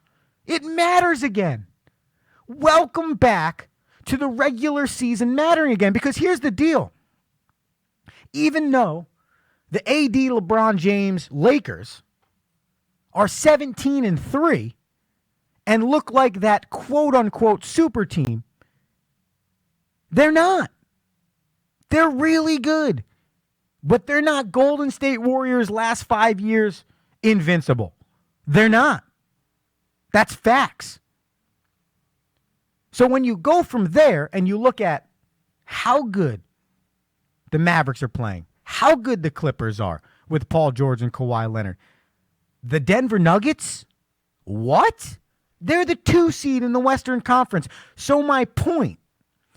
It matters again. Welcome back to the regular season mattering again, because here's the deal. Even though the AD LeBron James Lakers are 17-3 and look like that quote-unquote super team, they're not. They're really good. But they're not Golden State Warriors last 5 years invincible. They're not. That's facts. So when you go from there and you look at how good the Mavericks are playing, how good the Clippers are with Paul George and Kawhi Leonard, the Denver Nuggets, what? They're the 2 seed in the Western Conference. So my point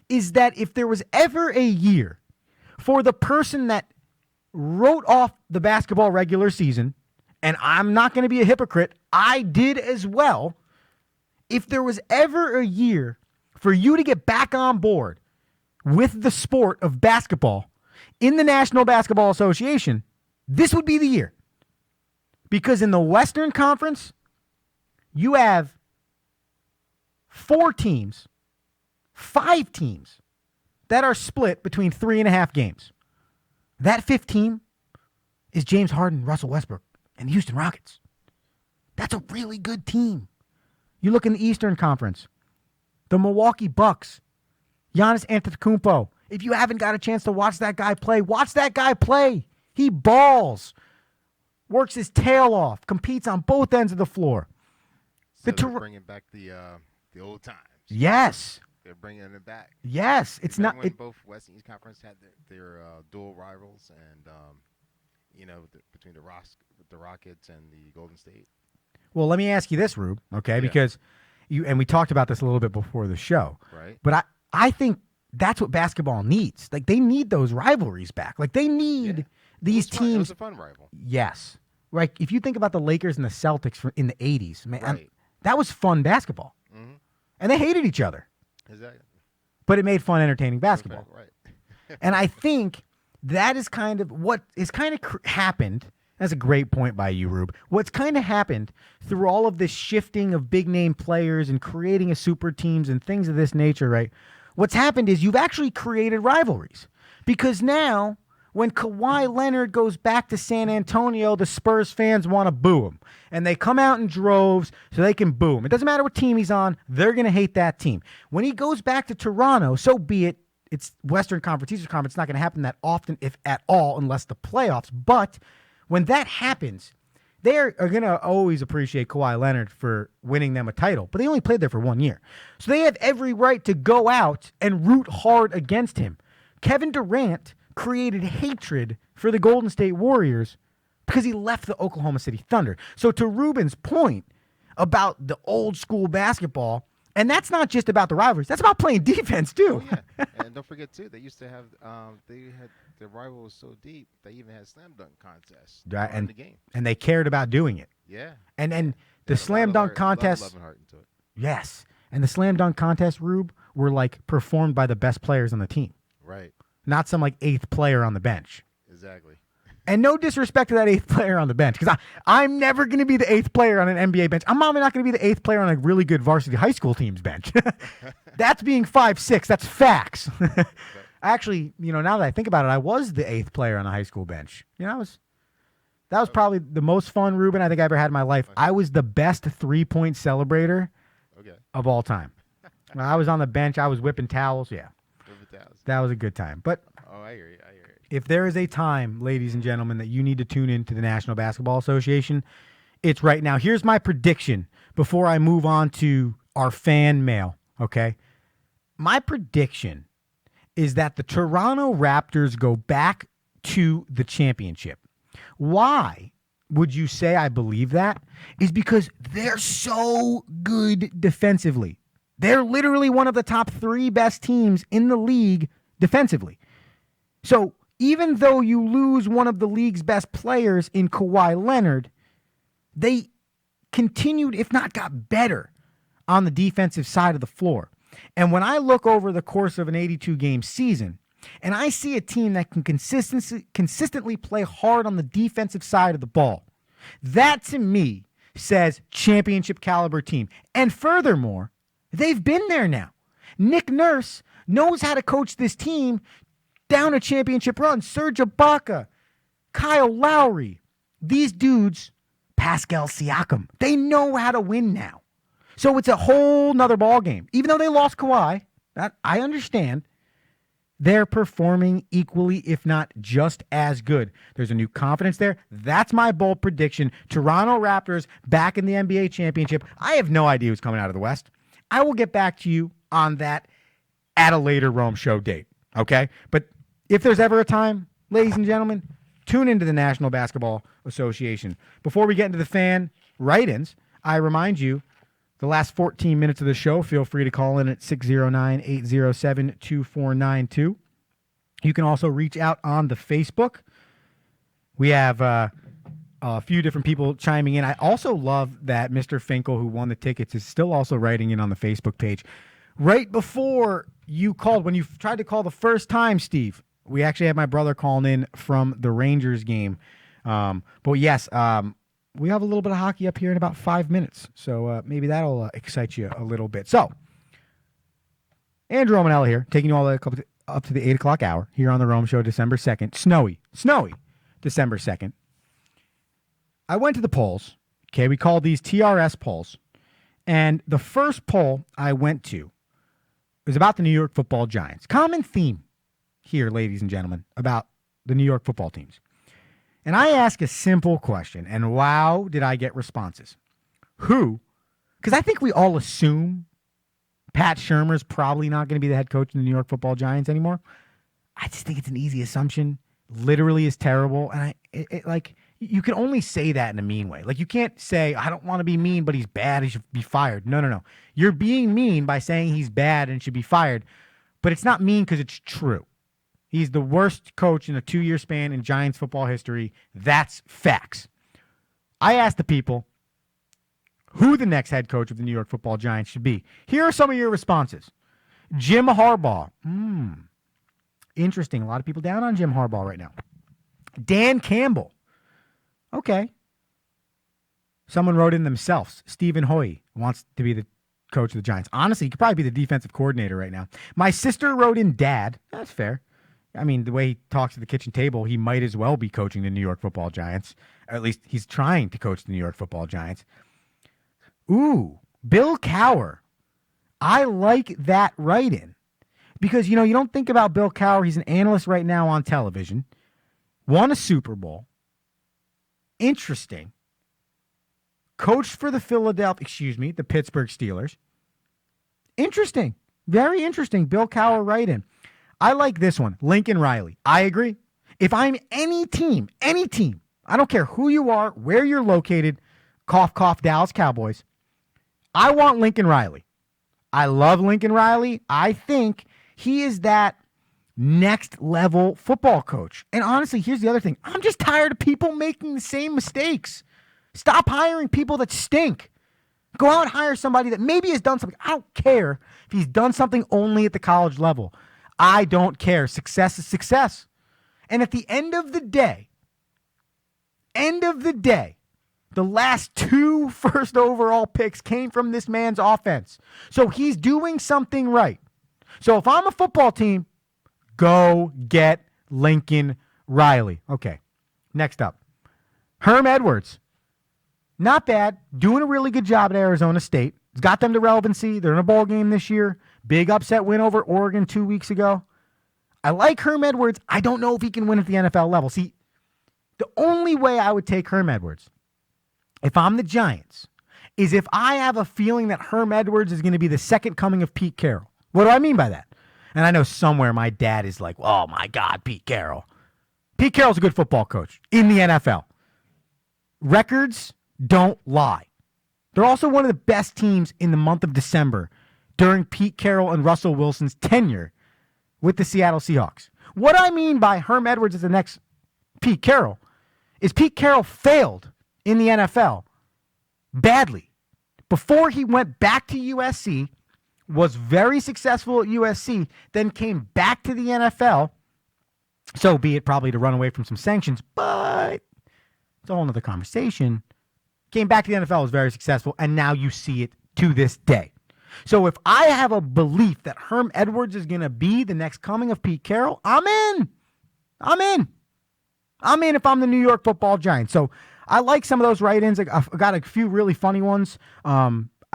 is that if there was ever a year for the person that wrote off the basketball regular season, and I'm not going to be a hypocrite, I did as well. If there was ever a year for you to get back on board with the sport of basketball in the National Basketball Association, this would be the year. Because in the Western Conference, you have 4 teams, 5 teams that are split between 3.5 games. That 5th team is James Harden, Russell Westbrook, and the Houston Rockets. That's a really good team. You look in the Eastern Conference, the Milwaukee Bucks, Giannis Antetokounmpo. If you haven't got a chance to watch that guy play, watch that guy play. He balls, works his tail off, competes on both ends of the floor. So they're bringing back the old times. Yes. They're bringing it back. Yes, it's not. When both West and East Conference had their dual rivals, and between the Rockets and the Golden State. Well, let me ask you this, Rube, okay? Yeah. Because we talked about this a little bit before the show, right? But I think that's what basketball needs. Like, they need those rivalries back. Like, they need these teams. It was a fun rival. Yes, right. If you think about the Lakers and the Celtics in the '80s, man, right. That was fun basketball, and they hated each other. Exactly. But it made fun, entertaining basketball. Right. And I think that is kind of what is kind of happened. That's a great point by you, Rube. What's kind of happened through all of this shifting of big name players and creating a super teams and things of this nature, right? What's happened is you've actually created rivalries. Because now, when Kawhi Leonard goes back to San Antonio, the Spurs fans want to boo him. And they come out in droves so they can boo him. It doesn't matter what team he's on, they're going to hate that team. When he goes back to Toronto, so be it. It's Western Conference, Eastern Conference. It's not going to happen that often, if at all, unless the playoffs. But when that happens, they are going to always appreciate Kawhi Leonard for winning them a title. But they only played there for 1 year. So they have every right to go out and root hard against him. Kevin Durant created hatred for the Golden State Warriors because he left the Oklahoma City Thunder. So to Ruben's point about the old school basketball, and that's not just about the rivalries, that's about playing defense too. Oh, yeah. And don't forget too, they used to have their rival was so deep they even had slam dunk contests in the game. And they cared about doing it. Yeah. And the slam dunk contest. Yes. And the slam dunk contest, Rube, were like performed by the best players on the team. Right. Not some like 8th player on the bench. Exactly. And no disrespect to that 8th player on the bench, because I'm never going to be the 8th player on an NBA bench. I'm probably not going to be the 8th player on a really good varsity high school team's bench. That's being 5'6". That's facts. Actually, now that I think about it, I was the 8th player on a high school bench. That was probably the most fun, Ruben, I think I ever had in my life. I was the best 3-point celebrator of all time. When I was on the bench, I was whipping towels. Yeah. That was a good time. But I hear you. if there is a time, ladies and gentlemen, that you need to tune in to the National Basketball Association, it's right now. Here's my prediction before I move on to our fan mail, okay? My prediction is that the Toronto Raptors go back to the championship. Why would you say I believe that? Is because they're so good defensively. They're literally one of the top 3 best teams in the league defensively. So even though you lose one of the league's best players in Kawhi Leonard, they continued, if not got better, on the defensive side of the floor. And when I look over the course of an 82-game season, and I see a team that can consistently play hard on the defensive side of the ball, that to me says championship caliber team. And furthermore, they've been there now. Nick Nurse knows how to coach this team down a championship run. Serge Ibaka, Kyle Lowry, these dudes, Pascal Siakam, they know how to win now. So it's a whole nother ball game. Even though they lost Kawhi, that I understand, they're performing equally, if not just as good. There's a new confidence there. That's my bold prediction. Toronto Raptors back in the NBA championship. I have no idea who's coming out of the West. I will get back to you on that at a later Rome Show date, okay? But if there's ever a time, ladies and gentlemen, tune into the National Basketball Association. Before we get into the fan write-ins, I remind you, the last 14 minutes of the show, feel free to call in at 609-807-2492. You can also reach out on the Facebook. We have a few different people chiming in. I also love that Mr. Finkel, who won the tickets, is still also writing in on the Facebook page. Right before you called, when you tried to call the first time, Steve, we actually had my brother calling in from the Rangers game. But yes, we have a little bit of hockey up here in about 5 minutes. So maybe that'll excite you a little bit. So, Andrew Romanella here, taking you all up to the 8 o'clock hour here on the Rome Show, December 2nd. Snowy, December 2nd. I went to the polls. Okay, we call these TRS polls. And the first poll I went to was about the New York Football Giants. Common theme here, ladies and gentlemen, about the New York football teams. And I ask a simple question, and wow, did I get responses. Who? Because I think we all assume Pat Shurmur's probably not going to be the head coach of the New York Football Giants anymore. I just think it's an easy assumption. Literally is terrible. And you can only say that in a mean way. Like, you can't say, I don't want to be mean, but he's bad, he should be fired. No. You're being mean by saying he's bad and should be fired, but it's not mean because it's true. He's the worst coach in a 2-year span in Giants football history. That's facts. I asked the people who the next head coach of the New York Football Giants should be. Here are some of your responses. Jim Harbaugh. Interesting. A lot of people down on Jim Harbaugh right now. Dan Campbell. Okay. Someone wrote in themselves. Stephen Hoy wants to be the coach of the Giants. Honestly, he could probably be the defensive coordinator right now. My sister wrote in Dad. That's fair. I mean, the way he talks at the kitchen table, he might as well be coaching the New York Football Giants. Or at least he's trying to coach the New York Football Giants. Ooh, Bill Cowher. I like that write-in. Because, you don't think about Bill Cowher. He's an analyst right now on television. Won a Super Bowl. Interesting. Coached for the the Pittsburgh Steelers. Interesting. Very interesting. Bill Cowher write-in. I like this one. Lincoln Riley. I agree. If I'm any team, I don't care who you are, where you're located, cough, cough, Dallas Cowboys, I want Lincoln Riley. I love Lincoln Riley. I think he is that next level football coach. And honestly, here's the other thing. I'm just tired of people making the same mistakes. Stop hiring people that stink. Go out and hire somebody that maybe has done something. I don't care if he's done something only at the college level. I don't care. Success is success. And at the end of the day, End of the day, the last 2 first overall picks came from this man's offense. So he's doing something right. So if I'm a football team, go get Lincoln Riley. Okay, next up. Herm Edwards. Not bad. Doing a really good job at Arizona State. It's got them to relevancy. They're in a bowl game this year. Big upset win over Oregon 2 weeks ago. I like Herm Edwards. I don't know if he can win at the NFL level. See, the only way I would take Herm Edwards, if I'm the Giants, is if I have a feeling that Herm Edwards is going to be the second coming of Pete Carroll. What do I mean by that? And I know somewhere my dad is like, oh my God, Pete Carroll. Pete Carroll's a good football coach in the NFL. Records don't lie. They're also one of the best teams in the month of December during Pete Carroll and Russell Wilson's tenure with the Seattle Seahawks. What I mean by Herm Edwards is the next Pete Carroll is Pete Carroll failed in the NFL badly. Before he went back to USC, was very successful at USC, then came back to the NFL, so be it probably to run away from some sanctions, but it's a whole other conversation. Came back to the NFL, was very successful, and now you see it to this day. So if I have a belief that Herm Edwards is going to be the next coming of Pete Carroll, I'm in. I'm in if I'm the New York Football Giants. So I like some of those write-ins. I've got a few really funny ones.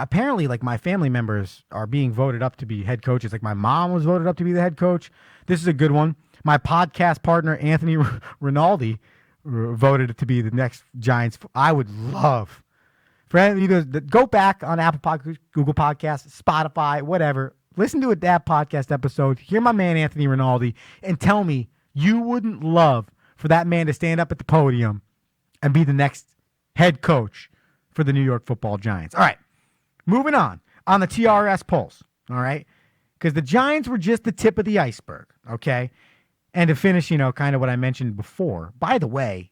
Apparently, like, my family members are being voted up to be head coaches. Like, my mom was voted up to be the head coach. This is a good one. My podcast partner, Anthony Rinaldi, voted to be the next Giants. I would love for Anthony to go back on Apple Podcasts, Google Podcasts, Spotify, whatever. Listen to that podcast episode. Hear my man, Anthony Rinaldi, and tell me you wouldn't love for that man to stand up at the podium and be the next head coach for the New York Football Giants. All right. Moving on the TRS polls, all right? Because the Giants were just the tip of the iceberg, okay? And to finish, kind of what I mentioned before. By the way,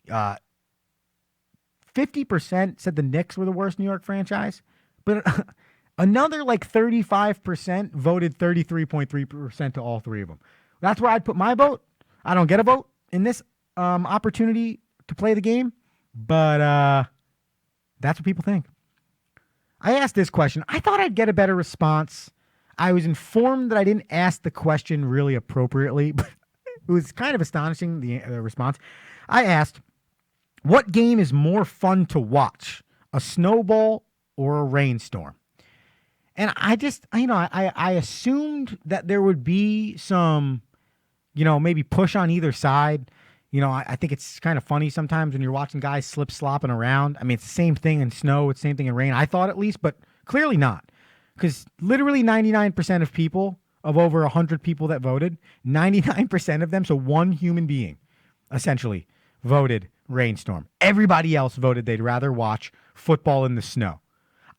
50% said the Knicks were the worst New York franchise, but another like 35% voted 33.3% to all three of them. That's where I'd put my vote. I don't get a vote in this opportunity to play the game, but that's what people think. I asked this question. I thought I'd get a better response. I was informed that I didn't ask the question really appropriately, but it was kind of astonishing, the response. I asked, what game is more fun to watch, a snowball or a rainstorm? And I just, I assumed that there would be some, maybe push on either side. I think it's kind of funny sometimes when you're watching guys slip-slopping around. I mean, it's the same thing in snow. It's the same thing in rain. I thought at least, but clearly not. Because literally 99% of people, of over 100 people that voted, 99% of them, so one human being, essentially, voted rainstorm. Everybody else voted they'd rather watch football in the snow.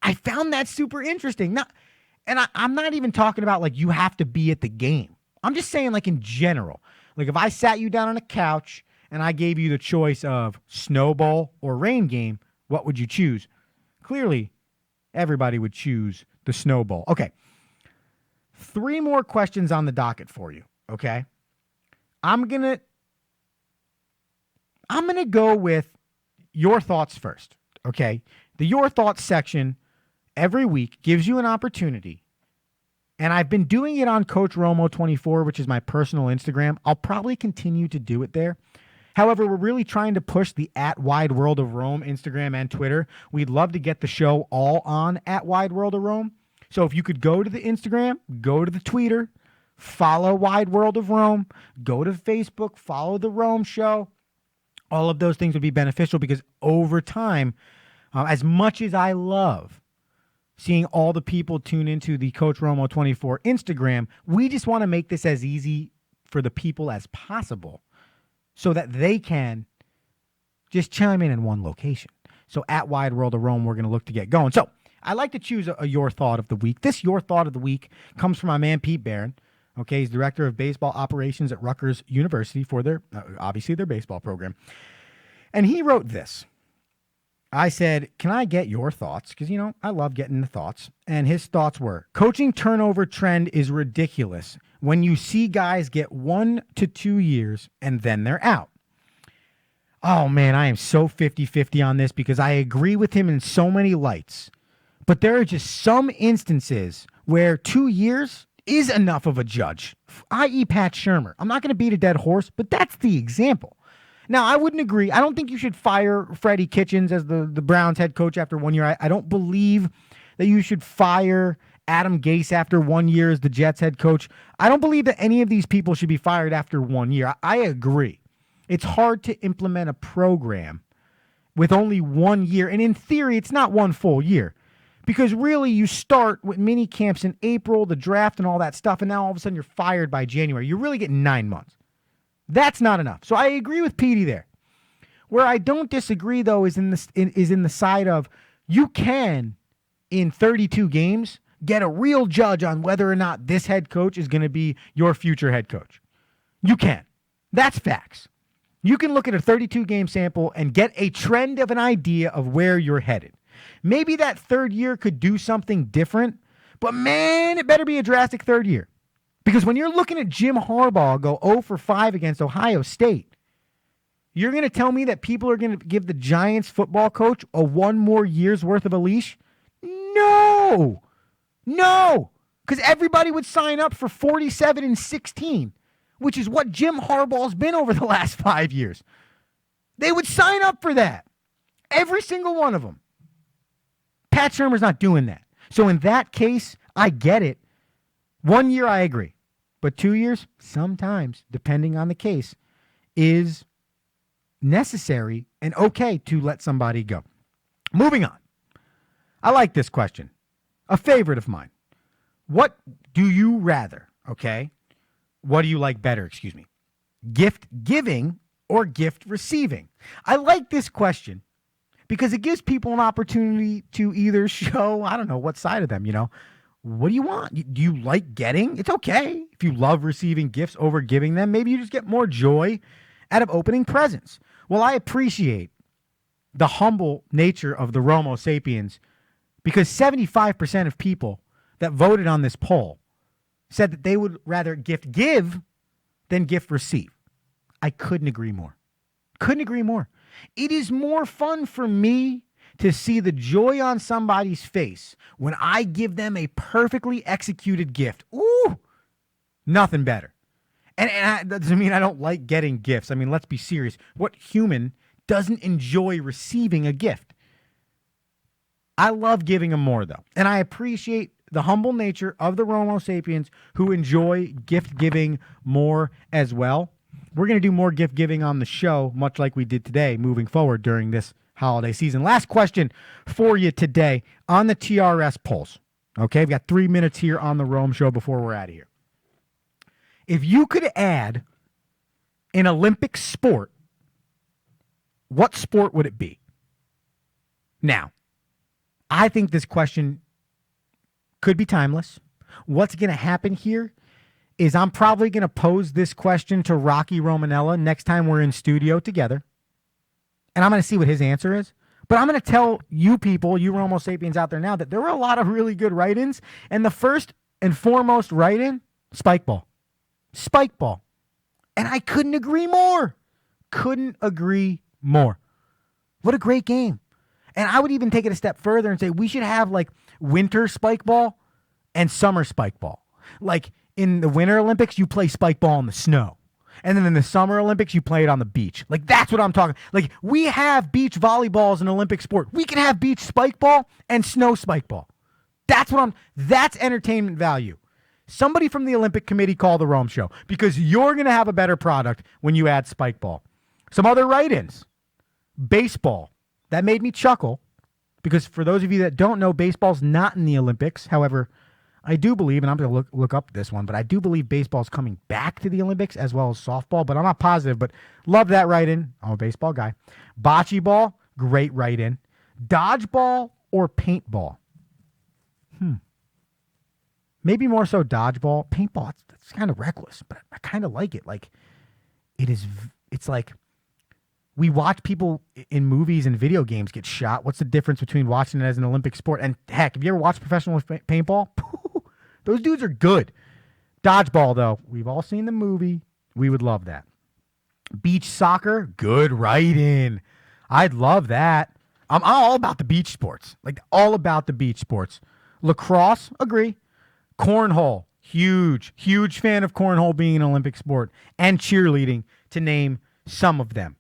I found that super interesting. I'm not even talking about, like, you have to be at the game. I'm just saying, like, in general. Like, if I sat you down on a couch and I gave you the choice of snowball or rain game, what would you choose? Clearly, everybody would choose the snowball. Okay. 3 more questions on the docket for you, okay? I'm going to go with your thoughts first, okay? The your thoughts section every week gives you an opportunity. And I've been doing it on Coach Romo 24, which is my personal Instagram. I'll probably continue to do it there. However, we're really trying to push the @WideWorldOfRome Instagram and Twitter. We'd love to get the show all on @WideWorldOfRome. So if you could go to the Instagram, go to the Twitter, follow Wide World of Rome, go to Facebook, follow the Rome Show. All of those things would be beneficial because over time, as much as I love seeing all the people tune into the Coach Romo 24 Instagram, we just want to make this as easy for the people as possible so that they can just chime in one location. So @Wide World of Rome, we're going to look to get going. So I like to choose a Your Thought of the Week. This Your Thought of the Week comes from my man Pete Barron. Okay, he's director of baseball operations at Rutgers University for their, obviously, their baseball program. And he wrote this. I said, can I get your thoughts? Because, I love getting the thoughts. And his thoughts were, coaching turnover trend is ridiculous when you see guys get 1 to 2 years and then they're out. Oh, man, I am so 50-50 on this because I agree with him in so many lights. But there are just some instances where 2 years is enough of a judge, i.e. Pat Shurmur. I'm not going to beat a dead horse, but that's the example. Now, I wouldn't agree. I don't think you should fire Freddie Kitchens as the Browns head coach after 1 year. I don't believe that you should fire Adam Gase after 1 year as the Jets head coach. I don't believe that any of these people should be fired after 1 year. I agree. It's hard to implement a program with only 1 year. And in theory, it's not one full year. Because really, you start with mini camps in April, the draft and all that stuff, and now all of a sudden you're fired by January. You're really getting 9 months. That's not enough. So I agree with Petey there. Where I don't disagree, though, is in the side of you can, in 32 games, get a real judge on whether or not this head coach is going to be your future head coach. You can. That's facts. You can look at a 32-game sample and get a trend of an idea of where you're headed. Maybe that third year could do something different, but man, it better be a drastic third year. Because when you're looking at Jim Harbaugh go 0 for 5 against Ohio State, you're going to tell me that people are going to give the Giants football coach a 1 more year's worth of a leash? No. Because everybody would sign up for 47-16, which is what Jim Harbaugh's been over the last 5 years. They would sign up for that. Every single one of them. Pat Shurmur's not doing that. So in that case, I get it. 1 year, I agree. But 2 years, sometimes, depending on the case, is necessary and okay to let somebody go. Moving on. I like this question. A favorite of mine. What do you rather, okay? What do you like better, excuse me? Gift giving or gift receiving? I like this question because it gives people an opportunity to either show, I don't know, what side of them, you know. What do you want? Do you like getting? It's okay if you love receiving gifts over giving them. Maybe you just get more joy out of opening presents. Well, I appreciate the humble nature of the Romo Sapiens because 75% of people that voted on this poll said that they would rather gift give than gift receive. I couldn't agree more. It is more fun for me to see the joy on somebody's face when I give them a perfectly executed gift. Ooh, nothing better. And that doesn't mean I don't like getting gifts. I mean, let's be serious. What human doesn't enjoy receiving a gift? I love giving them more, though. And I appreciate the humble nature of the Romo Sapiens who enjoy gift giving more as well. We're going to do more gift giving on the show, much like we did today, moving forward during this holiday season. Last question for you today on the TRS polls. Okay, we've got 3 minutes here on the Rome Show before we're out of here. If you could add an Olympic sport, what sport would it be? Now, I think this question could be timeless. What's going to happen here is I'm probably going to pose this question to Rocky Romanella next time we're in studio together. And I'm going to see what his answer is. But I'm going to tell you people, you Romo Sapiens out there now, that there were a lot of really good write-ins. And the first and foremost write-in, spike ball. Spike ball. And I couldn't agree more. What a great game. And I would even take it a step further and say we should have like winter spike ball and summer spike ball. Like in the Winter Olympics, you play spike ball in the snow. And then in the Summer Olympics, you play it on the beach. Like, that's what I'm talking. Like, we have beach volleyball as an Olympic sport. We can have beach spike ball and snow spike ball. That's entertainment value. Somebody from the Olympic Committee call the Rome Show because you're going to have a better product when you add spike ball. Some other write-ins. Baseball. That made me chuckle because for those of you that don't know, baseball's not in the Olympics. However, I do believe, and I'm going to look up this one, but I do believe baseball's coming back to the Olympics as well as softball, but I'm not positive, but love that write-in. I'm a baseball guy. Bocce ball, great write-in. Dodgeball or paintball? Maybe more so dodgeball. Paintball, that's kind of reckless, but I kind of like it. Like, it's like we watch people in movies and video games get shot. What's the difference between watching it as an Olympic sport? And heck, have you ever watched professional paintball? Those dudes are good. Dodgeball, though, we've all seen the movie. We would love that. Beach soccer, good writing. I'd love that. I'm all about the beach sports, like all about the beach sports. Lacrosse, agree. Cornhole, huge fan of cornhole being an Olympic sport, and cheerleading, to name some of them.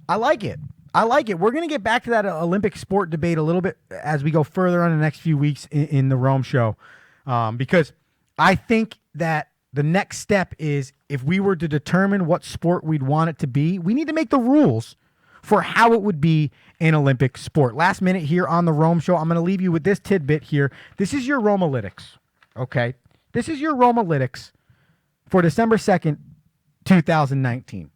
I like it. We're going to get back to that Olympic sport debate a little bit as we go further on in the next few weeks in the Rome Show, because I think that the next step is, if we were to determine what sport we'd want it to be, we need to make the rules for how it would be an Olympic sport. Last minute here on the Rome Show, I'm going to leave you with this tidbit here. This is your Romalytics, okay? This is your Romalytics for December 2nd, 2019.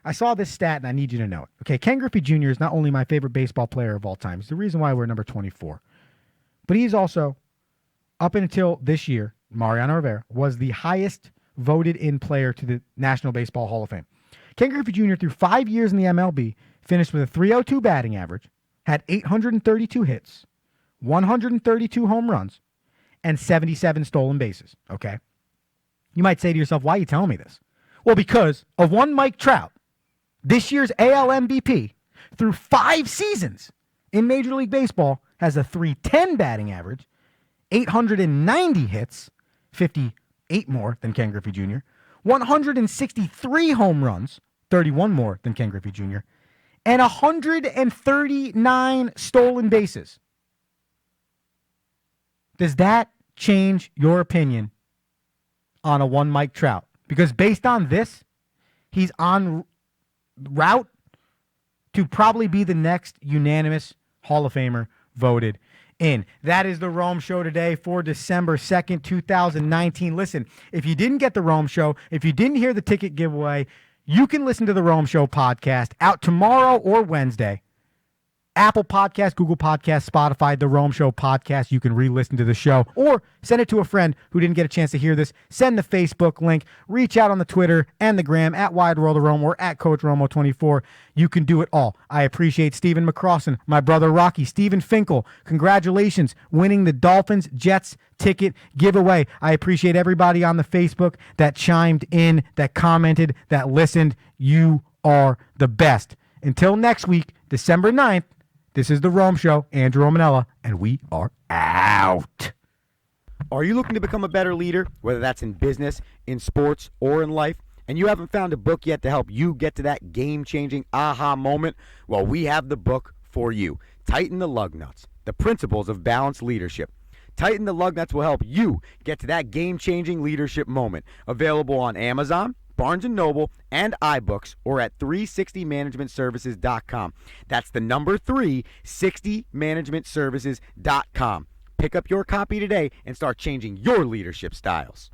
I saw this stat, and I need you to know it. Okay, Ken Griffey Jr. is not only my favorite baseball player of all time. He's the reason why we're number 24. But he's also, up until this year, Mariano Rivera was the highest voted in player to the National Baseball Hall of Fame. Ken Griffey Jr., through 5 years in the MLB, finished with a .302 batting average, had 832 hits, 132 home runs, and 77 stolen bases, okay? You might say to yourself, why are you telling me this? Well, because of one Mike Trout, this year's AL MVP, through 5 seasons in Major League Baseball, has a .310 batting average, 890 hits, 58 more than Ken Griffey Jr., 163 home runs, 31 more than Ken Griffey Jr., and 139 stolen bases. Does that change your opinion on a one Mike Trout? Because based on this, he's on route to probably be the next unanimous Hall of Famer voted in. That is the Rome Show today for December 2nd, 2019. Listen, if you didn't get the Rome Show, if you didn't hear the ticket giveaway, you can listen to the Rome Show podcast out tomorrow or Wednesday. Apple Podcasts, Google Podcasts, Spotify, The Rome Show podcast. You can re-listen to the show or send it to a friend who didn't get a chance to hear this. Send the Facebook link. Reach out on the Twitter and the Gram at Wide World of Rome or at Coach Romo24. You can do it all. I appreciate Stephen McCrossan, my brother Rocky, Stephen Finkel. Congratulations, winning the Dolphins Jets ticket giveaway. I appreciate everybody on the Facebook that chimed in, that commented, that listened. You are the best. Until next week, December 9th, this is The Rome Show, Andrew Romanella, and we are out. Are you looking to become a better leader, whether that's in business, in sports, or in life, and you haven't found a book yet to help you get to that game-changing aha moment? Well, we have the book for you. Tighten the Lug Nuts, The Principles of Balanced Leadership. Tighten the Lug Nuts will help you get to that game-changing leadership moment. Available on Amazon, Barnes & Noble, and iBooks, or at 360managementservices.com. That's the number 360managementservices.com. Pick up your copy today and start changing your leadership styles.